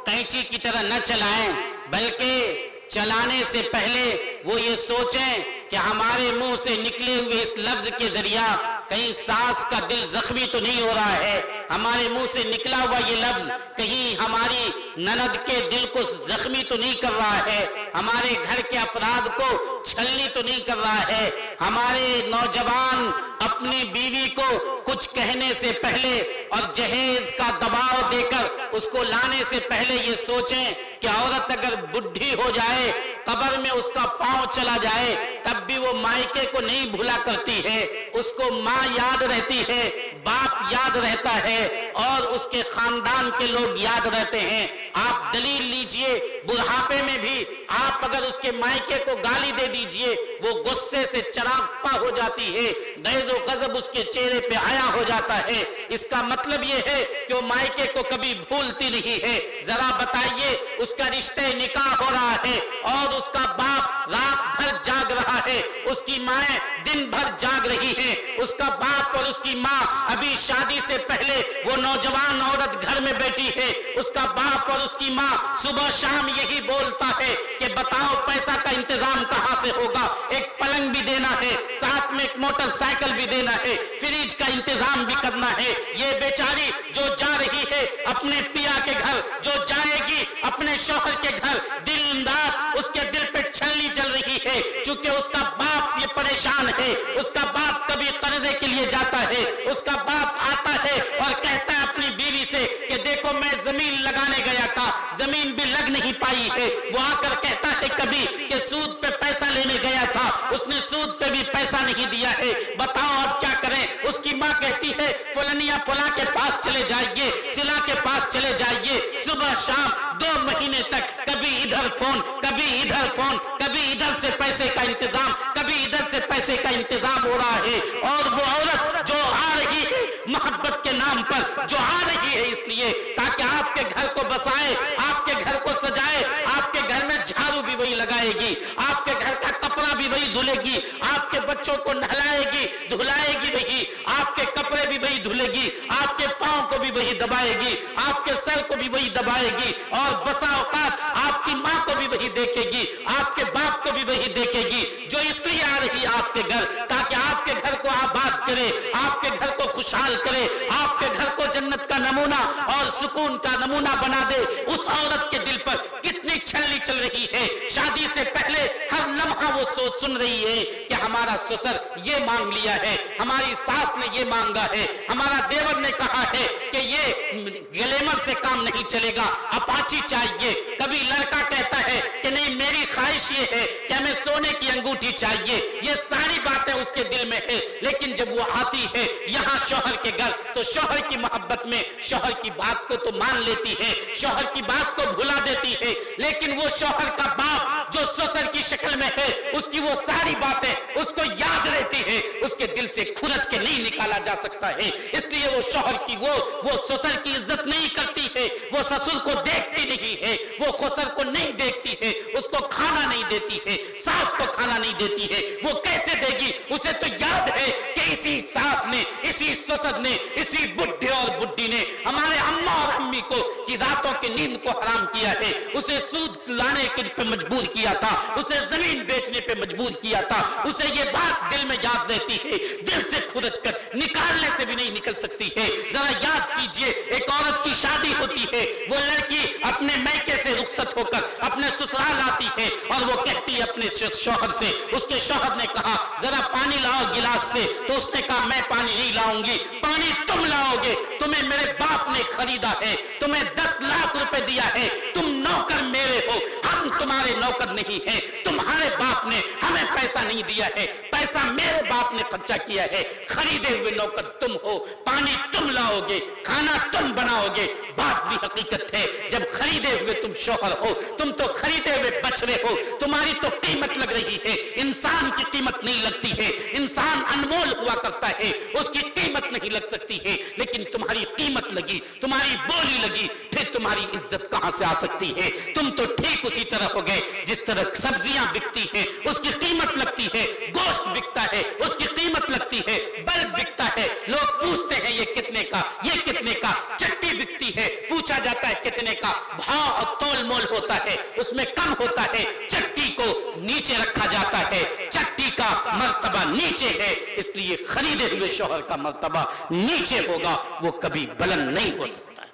قینچی کی طرح نہ چلائیں، بلکہ چلانے سے پہلے وہ یہ سوچیں کہ ہمارے منہ سے نکلے ہوئے اس لفظ کے ذریعہ کہیں ساس کا دل زخمی تو نہیں ہو رہا ہے، ہمارے منہ سے نکلا ہوا یہ لفظ کہیں ہماری نند کے دل کو زخمی تو نہیں کر رہا ہے، ہمارے گھر کے افراد کو چھلنی تو نہیں کر رہا ہے۔ ہمارے نوجوان اپنی بیوی کو کچھ کہنے سے پہلے اور جہیز کا دباؤ دے کر اس کو لانے سے پہلے یہ سوچیں کہ عورت اگر بڈھی ہو جائے، قبر میں اس کا پاؤں چلا جائے، تب بھی وہ مائکے کو نہیں بھولا کرتی ہے، اس کو ماں یاد رہتی ہے، باپ یاد رہتا ہے، اور اس کے خاندان کے لوگ یاد رہتے ہیں۔ آپ دلیل لیجئے، بڑھاپے میں بھی آپ اگر اس کے مائکے کو گالی دے دیجئے، وہ غصے سے چراغپا ہو جاتی ہے، غیظ و غضب اس کے چہرے پہ آیا ہو جاتا ہے۔ اس کا مطلب یہ ہے کہ وہ مائکے کو کبھی بھولتی نہیں ہے۔ ذرا بتائیے، اس کا رشتہ نکاح ہو رہا ہے اور اور اس کا باپ رات بھر جاگ رہا ہے، اس کی مائیں دن بھر جاگ رہی ہیں، اس کا باپ اور اس کی ماں ابھی شادی سے پہلے وہ نوجوان عورت گھر میں بیٹھی ہے، اس کا باپ اور اس کی ماں صبح شام یہی بولتا ہے کہ بتاؤ پیسہ کا انتظام کہاں سے ہوگا، ایک پلنگ بھی دینا ہے، ساتھ میں ایک موٹر سائیکل بھی دینا ہے، فریج کا انتظام بھی کرنا ہے۔ یہ بیچاری جو جا رہی ہے اپنے پیا کے گھر، جو جائے گی اپنے شوہر کے گھر، دن رات اس کے دل پہ چھلنی چل رہی ہے، چونکہ اس کا باپ یہ پریشان ہے، اس کا باپ کبھی قرضے کے لیے جاتا ہے، اس کا باپ آتا ہے اور کہتا ہے اپنی بیوی سے کہ دیکھو میں زمین لگانے گیا تھا، زمین بھی لگ نہیں پائی ہے، وہ آ کر کہتا ہے کبھی کہ سود پہ پیسہ لینے گیا تھا، اس نے سود پہ بھی پیسہ نہیں دیا ہے، بتاؤ اب کیا کریں۔ اس کی ماں کہتی ہے فلانیہ فلاں کے پاس چلے جائیے، چلا کے پاس چلے جائیے، صبح شام 2 مہینے تک کبھی ادھر فون، کبھی ادھر فون، کبھی ادھر سے پیسے کا انتظام، کبھی ادھر سے پیسے کا انتظام ہو رہا ہے، اور وہ عورت جو آ رہی ہے محبت کے نام پر، جو آ رہی ہے اس لیے تاکہ آپ کے گھر کو بسائے، آپ کے گھر کو سجائے، آپ کے گھر میں جھاڑو بھی وہی لگائے گی، آپ کے گھر کا کپڑا بھی وہی دھلے گی، آپ کے بچوں کو نہلائے گی، دھلائے گی وہی، آپ کے کپڑے بھی وہی دھلے گی، آپ کے پاؤں کو بھی وہی دبائے گی، آپ کے سر کو بھی وہی دبائے گی، اور بسا اوقات آپ کی ماں کو بھی وہی دیکھے گی، آپ کے باپ کو بھی وہی دیکھے گی، جو اس لیے آ رہی ہے آپ کے گھر تاکہ آپ کے گھر کو آباد کرے، آپ کے گھر کو خوشحال کرے، آپ کے گھر کو جنت کا نمونہ اور سکون کا نمونہ بنا دے۔ اس عورت کے دل پر کتنی چھلنی چل رہی ہے، شادی سے پہلے ہر لمحہ وہ سوچ سن رہی ہے کہ ہمارا سسر یہ مانگ لیا ہے، ہماری ساس نے یہ مانگا ہے، ہمارا دیور نے کہا ہے کہ یہ گلیمر سے کام نہیں چلے گا، اپاچی چاہیے، کبھی لڑکا کہتا ہے کہ نہیں میری خواہش یہ ہے کہ ہمیں سونے کی انگوٹھی چاہیے، یہ ساری باتیں اس کے دل میں ہے، لیکن جب وہ آتی ہے یہاں شوہر کے گھر تو شوہر کی محبت میں شوہر کی بات کو تو مان لیتی ہے، شوہر کی بات کو بھلا دیتی ہے، لیکن وہ شوہر کا باپ جو سسر کی شکل میں ہے اس کی وہ ساری باتیں اس کو یاد رہتی ہے، اس کے دل سے کھرچ کے نہیں نکالا جا سکتا ہے، اس لیے وہ شوہر کی وہ سسر کی عزت نہیں کرتی ہے، وہ سسر کو دیکھتی نہیں ہے، وہ خسر کو نہیں دیکھتی ہے، اس کو کھانا نہیں دیتی ہے، ساس کو کھانا نہیں دیتی ہے، وہ کیسے دے گی؟ اسے تو یاد ہے کہ اسی ساس نے، اسی سسر نے، اسی بڈھے اور بڈھی نے ہمارے اماں اور امی کو کی راتوں کی نیند کو حرام کیا ہے، اسے سود لانے کے پہ مجبور کیا تھا، اسے زمین بیچنے پہ مجبور کیا تھا، اسے یہ بات دل میں یاد رہتی ہے، دل سے کھرچ کر نکالنے سے بھی نہیں نکل سکتی ہے۔ ذرا یاد کیجئے ایک عورت کی شادی ہوتی ہے، وہ لڑکی اپنے میکے سے رخصت ہو کر اپنے سسرال آتی ہے اور وہ کہتی ہے اپنے شوہر سے، اس کے شوہر نے کہا ذرا پانی لاؤ گلاس سے، تو اس نے کہا میں پانی نہیں لاؤں گی، پانی تم لاؤ گے، تمہیں میرے باپ نے خریدا ہے، تمہیں 10 لاکھ روپے دیا ہے، تم نوکر میرے ہو، ہم تمہارے نوکر نہیں ہیں، تمہارے باپ نے ہمیں پیسہ نہیں دیا ہے، پیسہ میرے باپ نے خرچہ کیا ہے، خریدے ہوئے نوکر تم ہو، پانی تم لاؤ گے، کھانا تم بناؤ گے۔ بات بھی حقیقت ہے، جب خریدے ہوئے تم شوہر ہو، تم تو خریدے ہوئے بچڑے ہو، تمہاری تو قیمت لگ رہی ہے، انسان کی قیمت نہیں لگتی ہے، انسان انمول ہوا کرتا ہے، اس کی قیمت نہیں لگ سکتی ہے، لیکن تمہاری قیمت لگی، تمہاری بولی لگی، پھر تمہاری عزت کہاں سے آ سکتی ہے؟ تم تو ٹھیک اسی طرح ہو گئے جس طرح سبزیاں بکتی ہیں، اس کی قیمت لگتی ہے، گوشت بکتا ہے، اس کی قیمت لگتی ہے، بلب بکتا ہے، لوگ پوچھتے ہیں یہ کتنے کا، یہ کتنے کا، چٹی بکتی ہے، پوچھا جاتا ہے کتنے کا، بھاؤ اور تول مول ہوتا ہے، اس میں کم ہوتا ہے، چٹی کو نیچے رکھا جاتا ہے، چٹی کا مرتبہ نیچے ہے، اس لیے خریدے ہوئے شوہر کا مرتبہ نیچے ہوگا، وہ کبھی بلند نہیں ہو سکتا ہے۔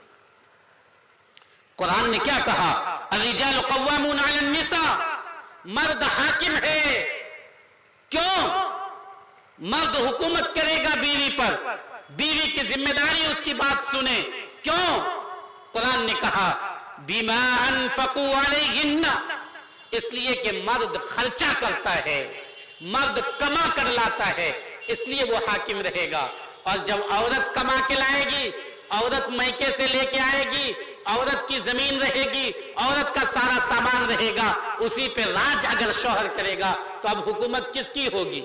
قرآن نے کیا کہا؟ الرجال قوامون علی النساء، مرد حاکم ہے۔ کیوں؟ مرد حکومت کرے گا بیوی پر، بیوی کی ذمہ داری اس کی بات سنے۔ کیوں؟ قرآن نے کہا بما انفقوا علیہن، اس لیے کہ مرد خرچہ کرتا ہے، مرد کما کر لاتا ہے، اس لیے وہ حاکم رہے گا۔ اور جب عورت کما کے لائے گی، عورت میکے سے لے کے آئے گی، عورت کی زمین رہے گی، عورت کا سارا سامان رہے گا، اسی پہ راج اگر شوہر کرے گا تو اب حکومت کس کی ہوگی؟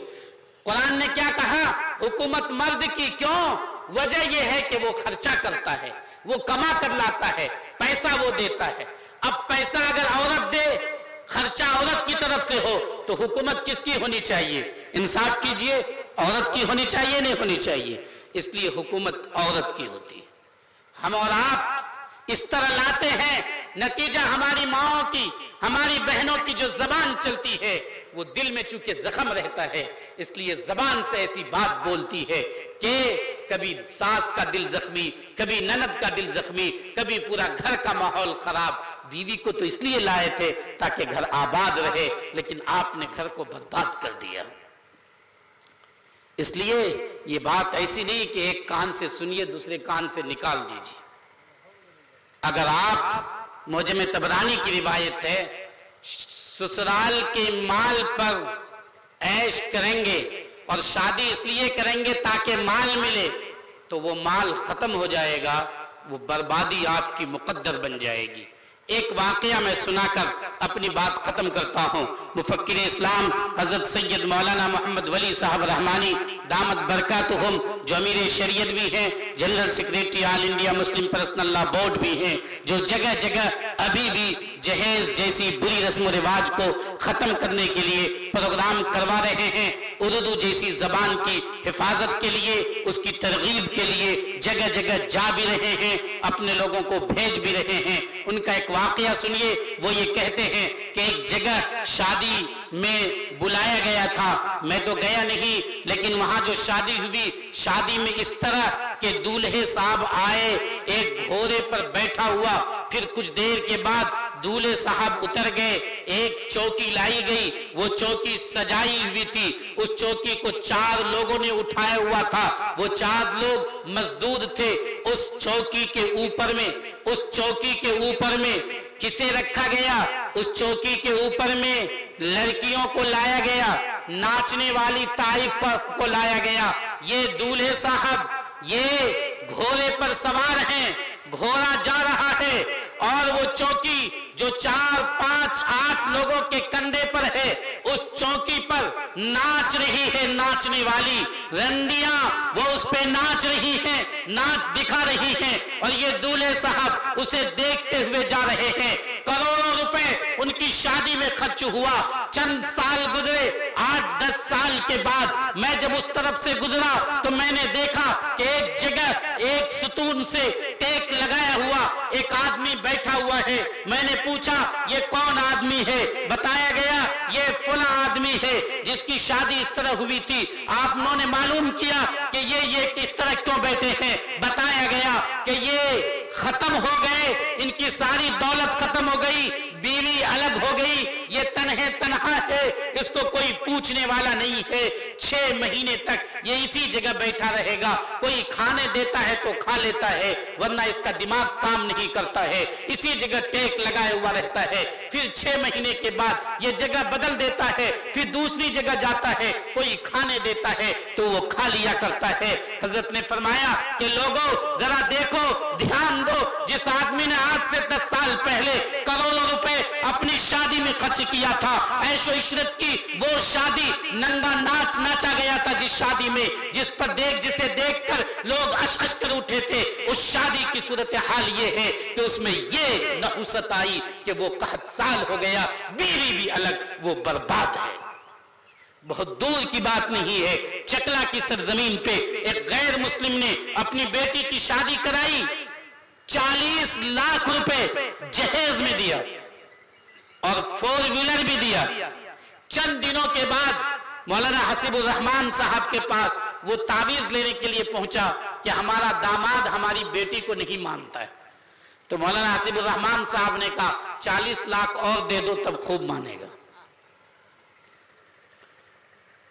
قرآن نے کیا کہا؟ حکومت مرد کی۔ کیوں؟ وجہ یہ ہے کہ وہ خرچہ کرتا ہے، وہ کما کر لاتا ہے، پیسہ وہ دیتا ہے۔ اب پیسہ اگر عورت دے، خرچہ عورت کی طرف سے ہو تو حکومت کس کی ہونی چاہیے؟ انصاف کیجئے، عورت کی ہونی چاہیے نہیں ہونی چاہیے؟ اس لیے حکومت عورت کی ہوتی ہے۔ ہم اور آپ اس طرح لاتے ہیں، نتیجہ ہماری ماؤں کی، ہماری بہنوں کی جو زبان چلتی ہے وہ دل میں چونکہ زخم رہتا ہے، اس لیے زبان سے ایسی بات بولتی ہے کہ کبھی ساس کا دل زخمی، کبھی نند کا دل زخمی، کبھی پورا گھر کا ماحول خراب۔ بیوی کو تو اس لیے لائے تھے تاکہ گھر آباد رہے، لیکن آپ نے گھر کو برباد کر دیا۔ اس لیے یہ بات ایسی نہیں کہ ایک کان سے سنیے دوسرے کان سے نکال دیجیے۔ اگر آپ، معجم طبرانی کی روایت ہے، سسرال کے مال پر عیش کریں گے اور شادی اس لیے کریں گے تاکہ مال ملے، تو وہ مال ختم ہو جائے گا، وہ بربادی آپ کی مقدر بن جائے گی۔ ایک واقعہ میں سنا کر اپنی بات ختم کرتا ہوں۔ مفکر اسلام حضرت سید مولانا محمد ولی صاحب رحمانی دامت برکاتہم، جو امیر شریعت بھی ہیں، جنرل سیکریٹری آل انڈیا مسلم پرسنل لا بورڈ بھی ہیں، جو جگہ جگہ ابھی بھی جہیز جیسی بری رسم و رواج کو ختم کرنے کے لیے پروگرام کروا رہے ہیں، اردو جیسی زبان کی حفاظت کے لیے، اس کی ترغیب کے لیے جگہ جگہ جا بھی رہے ہیں، اپنے لوگوں کو بھیج بھی رہے ہیں۔ ان کا ایک واقعہ سنیے، وہ یہ کہتے ہیں کہ ایک جگہ شادی میں بلایا گیا تھا، میں تو گیا نہیں، لیکن وہاں جو شادی ہوئی، شادی میں اس طرح کہ دولہے صاحب آئے ایک گھوڑے پر بیٹھا ہوا، پھر کچھ دیر کے بعد دولہے صاحب اتر گئے، ایک چوکی لائی گئی، وہ چوکی سجائی ہوئی تھی، اس چوکی کو 4 لوگوں نے اٹھایا ہوا تھا، وہ 4 لوگ مزدور تھے۔ اس چوکی کے اوپر میں کسے رکھا گیا؟ اس چوکی کے اوپر میں لڑکیوں کو لایا گیا، ناچنے والی طائف کو لایا گیا۔ یہ دولہے صاحب یہ گھوڑے پر سوار ہیں، گھوڑا جا رہا ہے، اور وہ چوکی جو 4 5 8 لوگوں کے کندھے پر ہے، اس چوکی پر ناچ رہی ہے ناچنے والی رنڈیاں، وہ اس پہ ناچ رہی ہیں، ناچ دکھا رہی ہیں، اور یہ دولہے صاحب اسے دیکھتے ہوئے جا رہے ہیں۔ کروڑوں روپے ان کی شادی میں خرچ ہوا۔ چند سال گزرے، 8-10 سال کے بعد میں جب اس طرف سے گزرا تو میں نے دیکھا کہ ایک جگہ ایک ستون سے ٹیک لگایا ہوا ایک آدمی بیٹھا ہوا ہے۔ میں نے پوچھا یہ کون آدمی ہے؟ بتایا گیا یہ فلاں آدمی ہے جس کی شادی اس طرح ہوئی تھی۔ آپ نے معلوم کیا کہ یہ کس طرح کیوں بیٹھے ہیں؟ بتایا گیا کہ یہ ختم ہو گئے، ان کی ساری دولت ختم ہو گئی، بیوی الگ ہو گئی، یہ تنہا ہے، اس کو کوئی پوچھنے والا نہیں ہے۔ 6 مہینے تک یہ اسی جگہ بیٹھا رہے گا، کوئی کھانے دیتا ہے تو کھا لیتا ہے، ورنہ اس کا دماغ کام نہیں کرتا ہے، اسی جگہ ٹیک لگائے ہوا رہتا ہے۔ پھر 6 مہینے کے بعد یہ جگہ بدل دیتا ہے، پھر دوسری جگہ جاتا ہے، کوئی کھانے دیتا ہے تو وہ کھا لیا کرتا ہے۔ حضرت نے فرمایا کہ لوگوں ذرا دیکھو، دھیان دو، جس آدمی نے آج سے 10 سال پہلے کروڑوں روپے اپنی شادی میں خرچ کیا تھا، عیش و عشرت کی وہ شادی، ننگا ناچ ناچا گیا تھا جس شادی میں، جسے دیکھ کر لوگ اشش کر اٹھے تھے، اس شادی کی صورتحال یہ ہے کہ اس میں یہ نحوست آئی کہ وہ 61 سال ہو گیا، بیوی بھی الگ، وہ برباد ہے۔ بہت دور کی بات نہیں ہے، چکلا کی سرزمین پہ ایک غیر مسلم نے اپنی بیٹی کی شادی کرائی، 40 لاکھ روپے جہیز میں دیا اور 4 ویلر بھی دیا۔ چند دنوں کے بعد مولانا حسیب الرحمان صاحب کے پاس وہ تعویذ لینے کے لیے پہنچا کہ ہمارا داماد ہماری بیٹی کو نہیں مانتا ہے۔ تو مولانا حسیب الرحمان صاحب نے کہا 40 لاکھ اور دے دو تب خوب مانے گا۔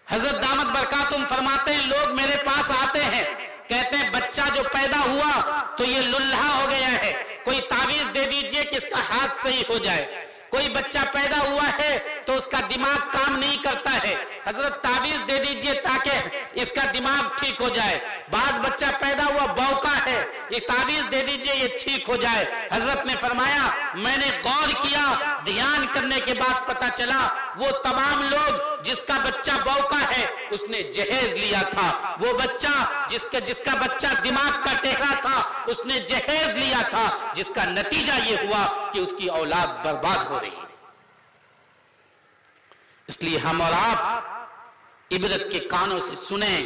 حضرت دامت برکاتہم فرماتے ہیں لوگ میرے پاس آتے ہیں، کہتے ہیں بچہ جو پیدا ہوا تو یہ للہا ہو گیا ہے، کوئی تعویذ دے دیجئے کہ اس کا ہاتھ صحیح ہو جائے۔ کوئی بچہ پیدا ہوا ہے تو اس کا دماغ کام نہیں کرتا ہے، حضرت تعویذ دے دیجئے تاکہ اس کا دماغ ٹھیک ہو جائے۔ بعض بچہ پیدا ہوا بوکا ہے، یہ تعویذ دے دیجئے یہ ٹھیک ہو جائے۔ حضرت نے فرمایا میں نے غور کیا، دھیان کرنے کے بعد پتا چلا وہ تمام لوگ جس کا بچہ بوکا ہے اس نے جہیز لیا تھا، وہ بچہ جس کا بچہ دماغ کا ٹہرا تھا اس نے جہیز لیا تھا، جس کا نتیجہ یہ ہوا کہ اس کی اولاد برباد ہو رہی ہے۔ اس لیے ہم اور آپ عبرت کے کانوں سے سنیں،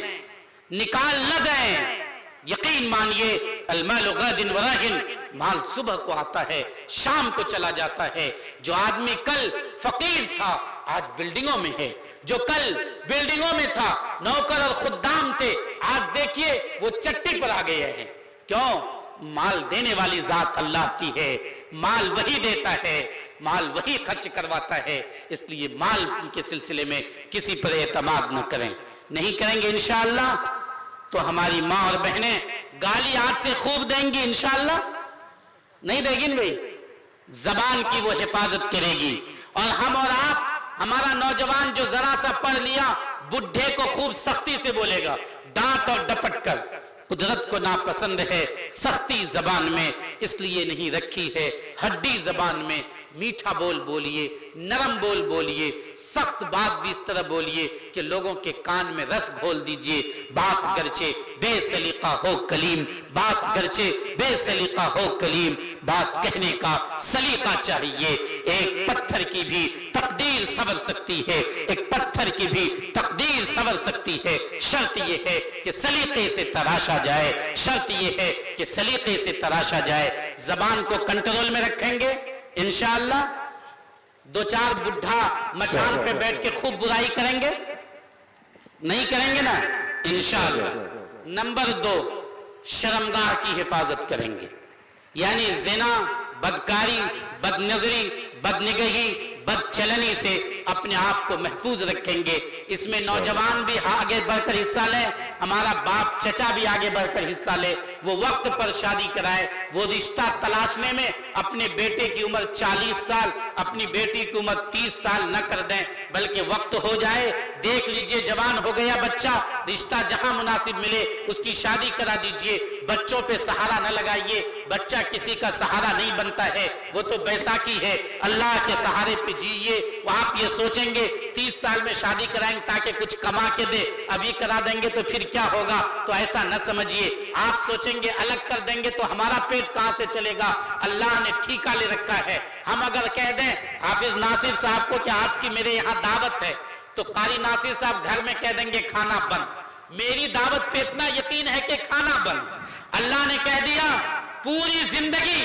نکال نہ دیں۔ یقین مانیے المال غد وراہن، مال صبح کو آتا ہے شام کو چلا جاتا ہے۔ جو آدمی کل فقیر تھا آج بلڈنگوں میں ہے، جو کل بلڈنگوں میں تھا نوکر اور خدام تھے آج دیکھیے وہ چٹی پر آ گئے ہیں۔ کیوں؟ مال دینے والی ذات اللہ کی ہے، مال وہی دیتا ہے، مال وہی خرچ کرواتا ہے۔ اس لیے مال کے سلسلے میں کسی پر اعتماد نہ کریں، نہیں کریں گے انشاءاللہ تو ہماری ماں اور بہنیں گالی آج سے خوب دیں گی انشاءاللہ، نہیں دے گی بھائی، زبان کی وہ حفاظت کرے گی۔ اور ہم اور آپ، ہمارا نوجوان جو ذرا سا پڑھ لیا بڈھے کو خوب سختی سے بولے گا، ڈانٹ اور ڈپٹ کر۔ قدرت کو ناپسند ہے سختی زبان میں، اس لیے نہیں رکھی ہے ہڈی زبان میں۔ میٹھا بول بولیے، نرم بول بولیے، سخت بات بھی اس طرح بولیے کہ لوگوں کے کان میں رس گھول دیجئے۔ بات گرچہ بے سلیقہ ہو کلیم، بات گرچہ بے سلیقہ ہو کلیم، بات کہنے کا سلیقہ چاہیے۔ ایک پتھر کی بھی تقدیر سنور سکتی ہے، ایک پتھر کی بھی تقدیر سنور سکتی ہے، شرط یہ ہے کہ سلیقے سے تراشا جائے، شرط یہ ہے کہ سلیقے سے تراشا جائے۔ زبان کو کنٹرول میں رکھیں گے انشاءاللہ؟ دو چار بڈھا مچان پہ بیٹھ کے خوب برائی کریں گے؟ نہیں کریں گے نا انشاءاللہ۔ نمبر 2، شرمگاہ کی حفاظت کریں گے، یعنی زنا، بدکاری، بد نظری، بد نگہی، بد چلنی سے اپنے آپ کو محفوظ رکھیں گے۔ اس میں نوجوان بھی آگے بڑھ کر حصہ لیں، ہمارا باپ چچا بھی آگے بڑھ کر حصہ لے، وہ وقت پر شادی کرائے، وہ رشتہ تلاشنے میں اپنے بیٹے کی عمر 40 سال، اپنی بیٹی کی عمر 30 سال نہ کر دیں، بلکہ وقت ہو جائے، دیکھ لیجئے جوان ہو گیا بچہ، رشتہ جہاں مناسب ملے اس کی شادی کرا دیجئے۔ بچوں پہ سہارا نہ لگائیے، بچہ کسی کا سہارا نہیں بنتا ہے، وہ تو بیساکھی ہے، اللہ کے سہارے پہ جیئے۔ وہ آپ یہ سوچیں گے 30 سال میں شادی کرائیں تاکہ کچھ کما کے دے، ابھی کرا دیں گے تو پھر کیا ہوگا، تو ایسا نہ سمجھیے۔ آپ سوچیں گے الگ کر دیں گے تو ہمارا پیٹ کہاں سے چلے گا، اللہ نے ٹھیکہ لے رکھا ہے۔ ہم اگر کہہ دیں حافظ ناصر صاحب کو کہ آپ کی میرے یہاں دعوت ہے، تو قاری ناصر صاحب گھر میں کہہ دیں گے کھانا بند۔ میری دعوت پہ اتنا یقین ہے کہ کھانا بند۔ اللہ نے کہہ دیا پوری زندگی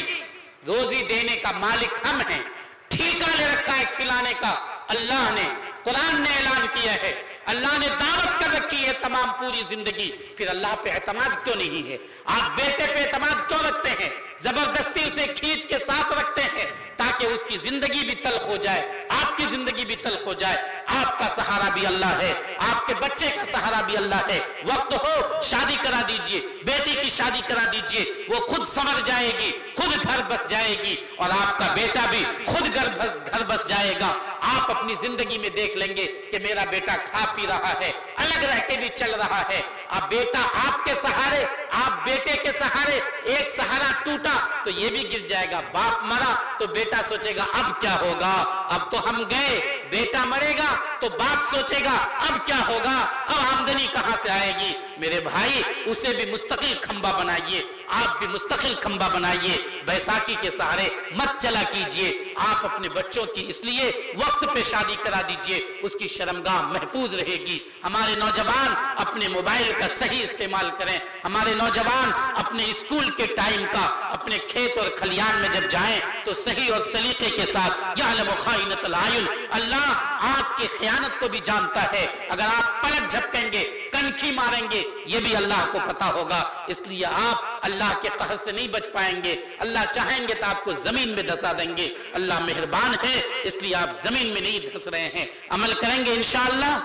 روزی دینے کا مالک ہم ہیں، ٹھیکہ لے رکھا ہے کھلانے کا اللہ نے، قرآن نے اعلان کیا ہے، اللہ نے دعوت کر رکھی ہے تمام پوری زندگی۔ پھر اللہ پہ اعتماد کیوں نہیں ہے؟ آپ بیٹے پہ اعتماد کیوں رکھتے ہیں؟ زبردستی اسے کھینچ کے ساتھ رکھتے ہیں تاکہ اس کی زندگی بھی تلخ ہو جائے، آپ کی زندگی بھی تلخ ہو جائے۔ آپ کا سہارا بھی اللہ ہے، آپ کے بچے کا سہارا بھی اللہ ہے۔ وقت ہو شادی کرا دیجئے، بیٹی کی شادی کرا دیجئے، وہ خود سنور جائے گی، خود گھر بس جائے گی، اور آپ کا بیٹا بھی خود گھر بس جائے گا۔ آپ اپنی زندگی میں دیکھ لیں گے کہ میرا بیٹا کھا پی رہا ہے، الگ رہ کے بھی چل رہا ہے۔ اب بیٹا آپ کے سہارے، آپ بیٹے کے سہارے، ایک سہارا ٹوٹا تو یہ بھی گر جائے گا، باپ مرا تو بیٹا سوچے گا اب کیا ہوگا، اب تو ہم گئے، بیٹا مرے گا تو باپ سوچے گا اب کیا ہوگا، اب آمدنی کہاں سے آئے گی۔ میرے بھائی اسے بھی مستقل کھمبا بنائیے، آپ بھی مستقل کھمبا بنائیے، بیساکھی کے سہارے مت چلا کیجئے۔ آپ اپنے بچوں کی اس لیے وقت پہ شادی کرا دیجئے، اس کی شرمگاہ محفوظ رہے گی۔ ہمارے نوجوان اپنے موبائل کا صحیح استعمال کریں، ہمارے نوجوان اپنے اسکول کے ٹائم کا اپنے کھیت اور کھلیان میں جب جائیں تو صحیح اور سلیقے کے ساتھ۔ یعلم خائنۃ العیون، اللہ آنکھ کی خیانت کو بھی جانتا ہے، اگر آپ پلک جھپکیں گے، کنکھی ماریں گے، یہ بھی اللہ کو پتا ہوگا۔ اس لیے آپ اللہ کے قہر سے نہیں بچ پائیں گے، اللہ چاہیں گے تو آپ کو زمین میں دھسا دیں گے۔ اللہ مہربان ہے، اس لیے آپ زمین میں نہیں دھس رہے ہیں، عمل کریں گے انشاءاللہ۔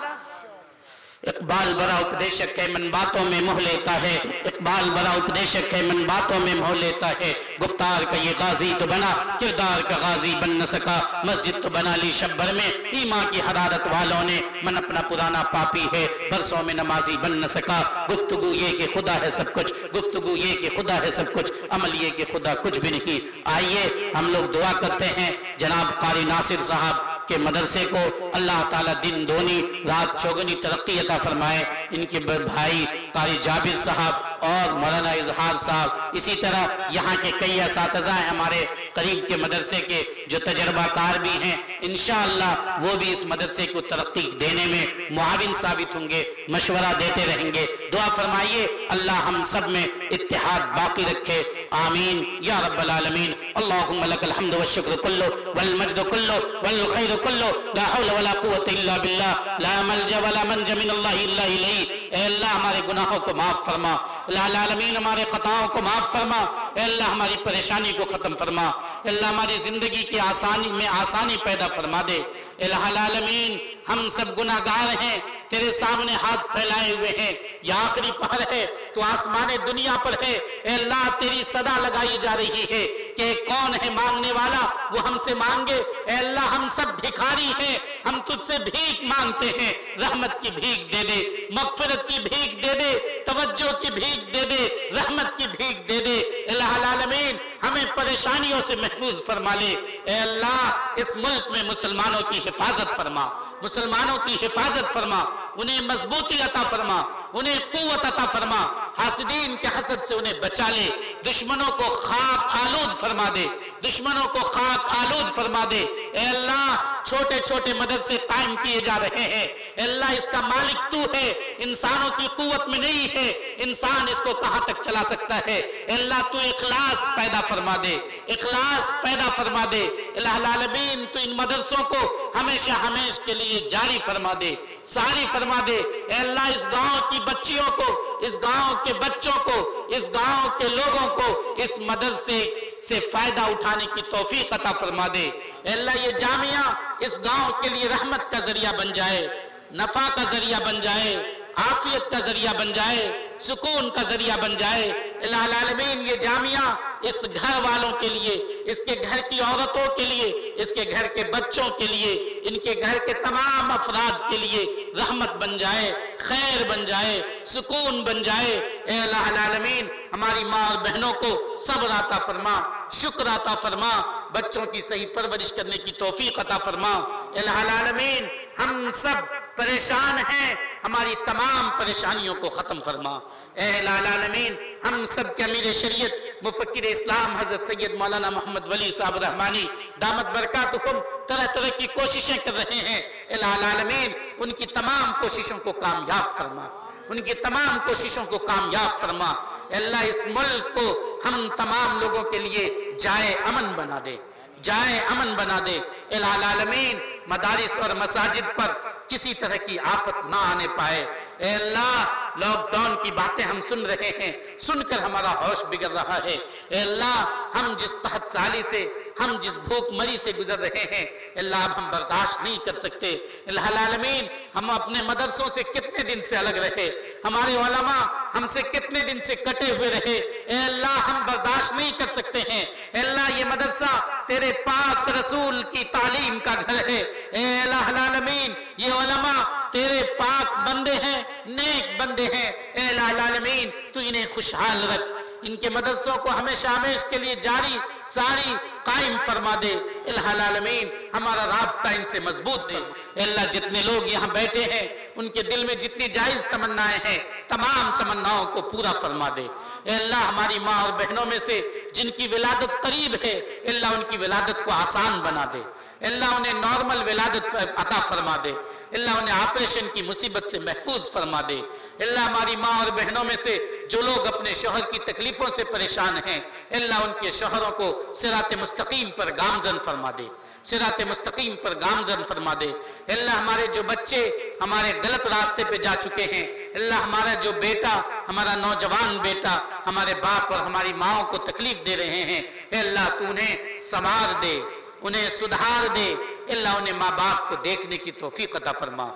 اقبال بڑا اپدیشک ہے، من باتوں میں موہ لیتا ہے، اقبال بڑا اپدیشک ہے، من باتوں میں موہ لیتا ہے۔ گفتار کا یہ غازی تو بنا، کردار کا غازی بن نہ سکا، مسجد تو بنا لی شب بھر میں، ایمان کی حرارت والوں نے، من اپنا پرانا پاپی ہے، برسوں میں نمازی بن نہ سکا۔ گفتگو یہ کہ خدا ہے سب کچھ، گفتگو یہ کہ خدا ہے سب کچھ، عمل یہ کہ خدا کچھ بھی نہیں۔ آئیے ہم لوگ دعا کرتے ہیں جناب قاری ناصر صاحب کے مدرسے کو اللہ تعالیٰ دن دونی رات چوگنی ترقی عطا فرمائے، ان کے بھائی قاری جابر صاحب اور مولانا اظہار صاحب، اسی طرح یہاں کے کئی اساتذہ ہیں ہمارے قریب کے مدرسے کے جو تجربہ کار بھی ہیں، انشاءاللہ وہ بھی اس مدرسے کو ترقی دینے میں معاون ثابت ہوں گے، مشورہ دیتے رہیں گے۔ دعا فرمائیے اللہ ہم سب میں اتحاد باقی رکھے، آمین یا رب العالمین۔ اللہم لک الحمد والشکر کلو والمجد کلو والخیر کلو، لا حول ولا قوة الا باللہ، لا ملجا ولا منجا من اللہ الا الیہ۔ اے اللہ ہمارے گناہوں کو معاف فرما، اللہ العالمین ہمارے خطاؤں کو معاف فرما، اے اللہ ہماری پریشانی کو ختم فرما، اے اللہ ہماری زندگی کی آسانی میں آسانی پیدا فرما دے۔ الہ العالمین ہم سب گناہگار ہیں، تیرے سامنے ہاتھ پھیلائے ہوئے ہیں، یہ آخری پہر ہے، تو آسمان دنیا پر ہے، اے اللہ تیری صدا لگائی جا رہی ہے کہ کون ہے مانگنے والا وہ ہم سے مانگے۔ اے اللہ ہم سب بھکاری ہیں، ہم تجھ سے بھیک مانگتے ہیں، رحمت کی بھیک دے دے، مغفرت کی بھیک دے دے، توجہ کی بھیک دے دے، رحمت کی بھیک دے دے۔ الہ العالمین ہمیں پریشانیوں سے محفوظ فرما لے۔ اے اللہ اس ملک میں مسلمانوں کی حفاظت فرما، مسلمانوں کی حفاظت فرما، انہیں مضبوطی عطا فرما، انہیں قوت عطا فرما، حاسدین کے حسد سے انہیں بچا لے، دشمنوں کو خاک آلود فرما دے، دشمنوں کو خاک آلود فرما دے۔ اے اللہ چھوٹے چھوٹے مدرسے قائم کیے جا رہے ہیں، اے اللہ اس کا مالک تو ہے، انسانوں کی قوت میں نہیں ہے، انسان اس کو کہاں تک چلا سکتا ہے۔ اے اللہ تو اخلاص پیدا فرما دے، اخلاص پیدا فرما دے۔ الہ العالمین تو ان مدرسوں کو ہمیشہ ہمیش کے لیے جاری فرما دے، ساری فرما دے۔ اے اللہ اس گاؤں کی بچیوں کو، اس گاؤں کے بچوں کو، اس گاؤں کے لوگوں کو اس مدرسے سے فائدہ اٹھانے کی توفیق عطا فرما دے۔ اے اللہ یہ جامعہ اس گاؤں کے لیے رحمت کا ذریعہ بن جائے، نفع کا ذریعہ بن جائے، عافیت کا ذریعہ بن جائے، سکون کا ذریعہ بن جائے۔ الہ العالمین یہ جامعہ اس گھر والوں کے لیے، اس کے گھر کی عورتوں کے لیے، اس کے گھر کے بچوں کے لیے، ان کے گھر کے تمام افراد کے لیے رحمت بن جائے، خیر بن جائے، سکون بن جائے۔ اے الہ العالمین ہماری ماں اور بہنوں کو صبر عطا فرما، شکر عطا فرما، بچوں کی صحیح پرورش کرنے کی توفیق عطا فرما۔ الہ العالمین ہم سب پریشان ہیں، ہماری تمام پریشانیوں کو ختم فرما۔ اے الہ العالمین ہم سب کے امیر شریعت مفکر اسلام حضرت سید مولانا محمد ولی صاحب رحمانی دامت برکاتہم طرح طرح کی کوششیں کر رہے ہیں، الہ العالمین ان کی تمام کوششوں کو کامیاب فرما، ان کی تمام کوششوں کو کامیاب فرما۔ اللہ اس ملک کو ہم تمام لوگوں کے لیے جائے امن بنا دے، جائے امن بنا دے۔ الہ العالمین مدارس اور مساجد پر کسی طرح کی آفت نہ آنے پائے۔ اے اللہ لاک ڈاؤن کی باتیں ہم سن رہے ہیں، سن کر ہمارا ہوش بگڑ رہا ہے۔ اے اللہ ہم جس قحط سالی سے، ہم جس بھوک مری سے گزر رہے ہیں، اللہ اب ہم برداشت نہیں کر سکتے۔ الہ العالمین ہم اپنے مدرسوں سے کتنے دن سے الگ رہے، ہمارے علماء ہم سے کتنے دن سے کٹے ہوئے رہے، اے اللہ ہم برداشت نہیں کر سکتے ہیں۔ اے اللہ یہ مدرسہ تیرے پاک رسول کی تعلیم کا گھر ہے۔ اے الہ العالمین یہ علماء تیرے پاک بندے ہیں، نیک بندے ہیں۔ اے الہ العالمین تو انہیں خوشحال رکھ، ان کے مدرسوں کو ہمیشہ ہمیش کے لیے جاری ساری قائم فرما دے۔ الہ العالمین ہمارا رابطہ ان سے مضبوط دے۔ اے اللہ جتنے لوگ یہاں بیٹھے ہیں ان کے دل میں جتنی جائز تمنائیں ہیں تمام تمناؤں کو پورا فرما دے۔ اے اللہ ہماری ماں اور بہنوں میں سے جن کی ولادت قریب ہے، اے اللہ ان کی ولادت کو آسان بنا دے، اے اللہ انہیں نارمل ولادت عطا فرما دے، اللہ انہیں آپریشن کی مصیبت سے محفوظ فرما دے۔ اللہ ہماری ماں اور بہنوں میں سے جو لوگ اپنے شوہر کی تکلیفوں سے پریشان ہیں، اللہ ان کے شوہروں کو صراط مستقیم پر گامزن فرما دے، صراط مستقیم پر گامزن فرما دے۔ اللہ ہمارے جو بچے ہمارے غلط راستے پہ جا چکے ہیں، اللہ ہمارا جو بیٹا، ہمارا نوجوان بیٹا ہمارے باپ اور ہماری ماں کو تکلیف دے رہے ہیں، اے اللہ تو انہیں سنوار دے، انہیں سدھار دے، اللہ انہیں ماں باپ کو دیکھنے کی توفیق عطا فرما۔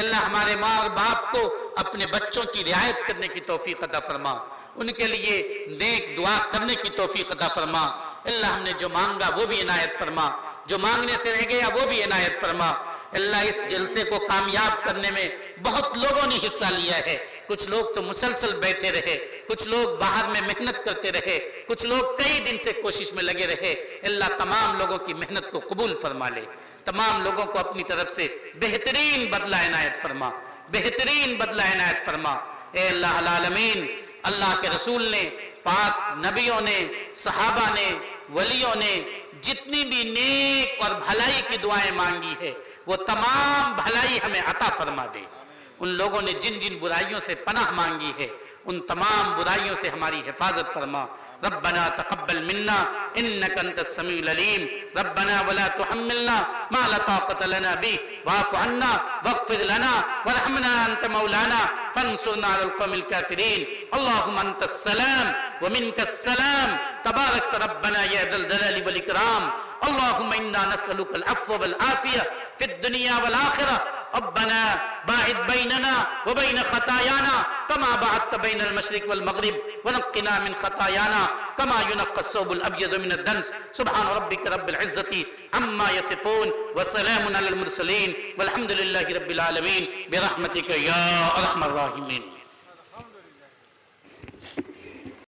اللہ ہمارے ماں اور باپ کو اپنے بچوں کی رعایت کرنے کی توفیق عطا فرما، ان کے لیے نیک دعا کرنے کی توفیق عطا فرما۔ اللہ ہم نے جو مانگا وہ بھی عنایت فرما، جو مانگنے سے رہ گیا وہ بھی عنایت فرما۔ اللہ اس جلسے کو کامیاب کرنے میں بہت لوگوں نے حصہ لیا ہے، کچھ لوگ تو مسلسل بیٹھے رہے، کچھ لوگ باہر میں محنت کرتے رہے، کچھ لوگ کئی دن سے کوشش میں لگے رہے۔ اللہ تمام لوگوں کی محنت کو قبول فرما لے، تمام لوگوں کو اپنی طرف سے بہترین بدلہ عنایت فرما، بہترین بدلہ عنایت فرما۔ اے اللہ العالمین اللہ کے رسول نے، پاک نبیوں نے، صحابہ نے، ولیوں نے جتنی بھی نیک اور بھلائی کی دعائیں مانگی ہے وہ تمام بھلائی ہمیں عطا فرما دے۔ ان لوگوں نے جن جن برائیوں سے پناہ مانگی ہے ان تمام برائیوں سے ہماری حفاظت فرما۔ ربنا تقبل منا انك انت السميع العليم ربنا ولا تحملنا ما لا طاقة لنا به واعف عنا واغفر لنا وارحمنا انت مولانا فانصرنا على القوم الكافرين اللهم انت السلام ومنك السلام تبارك ربنا يا ذا الجلال والاكرام اللهم انا نسألك العفو والعافية في الدنيا والآخرة ربنا باعد بيننا وبين خطايانا كما بعدت بين المشرق والمغرب ونقنا من خطايانا كما ينقى الثوب الأبيض من الدنس سبحان ربك رب العزة عما يصفون وسلام على المرسلين والحمد لله رب العالمين برحمتك يا أرحم الراحمين۔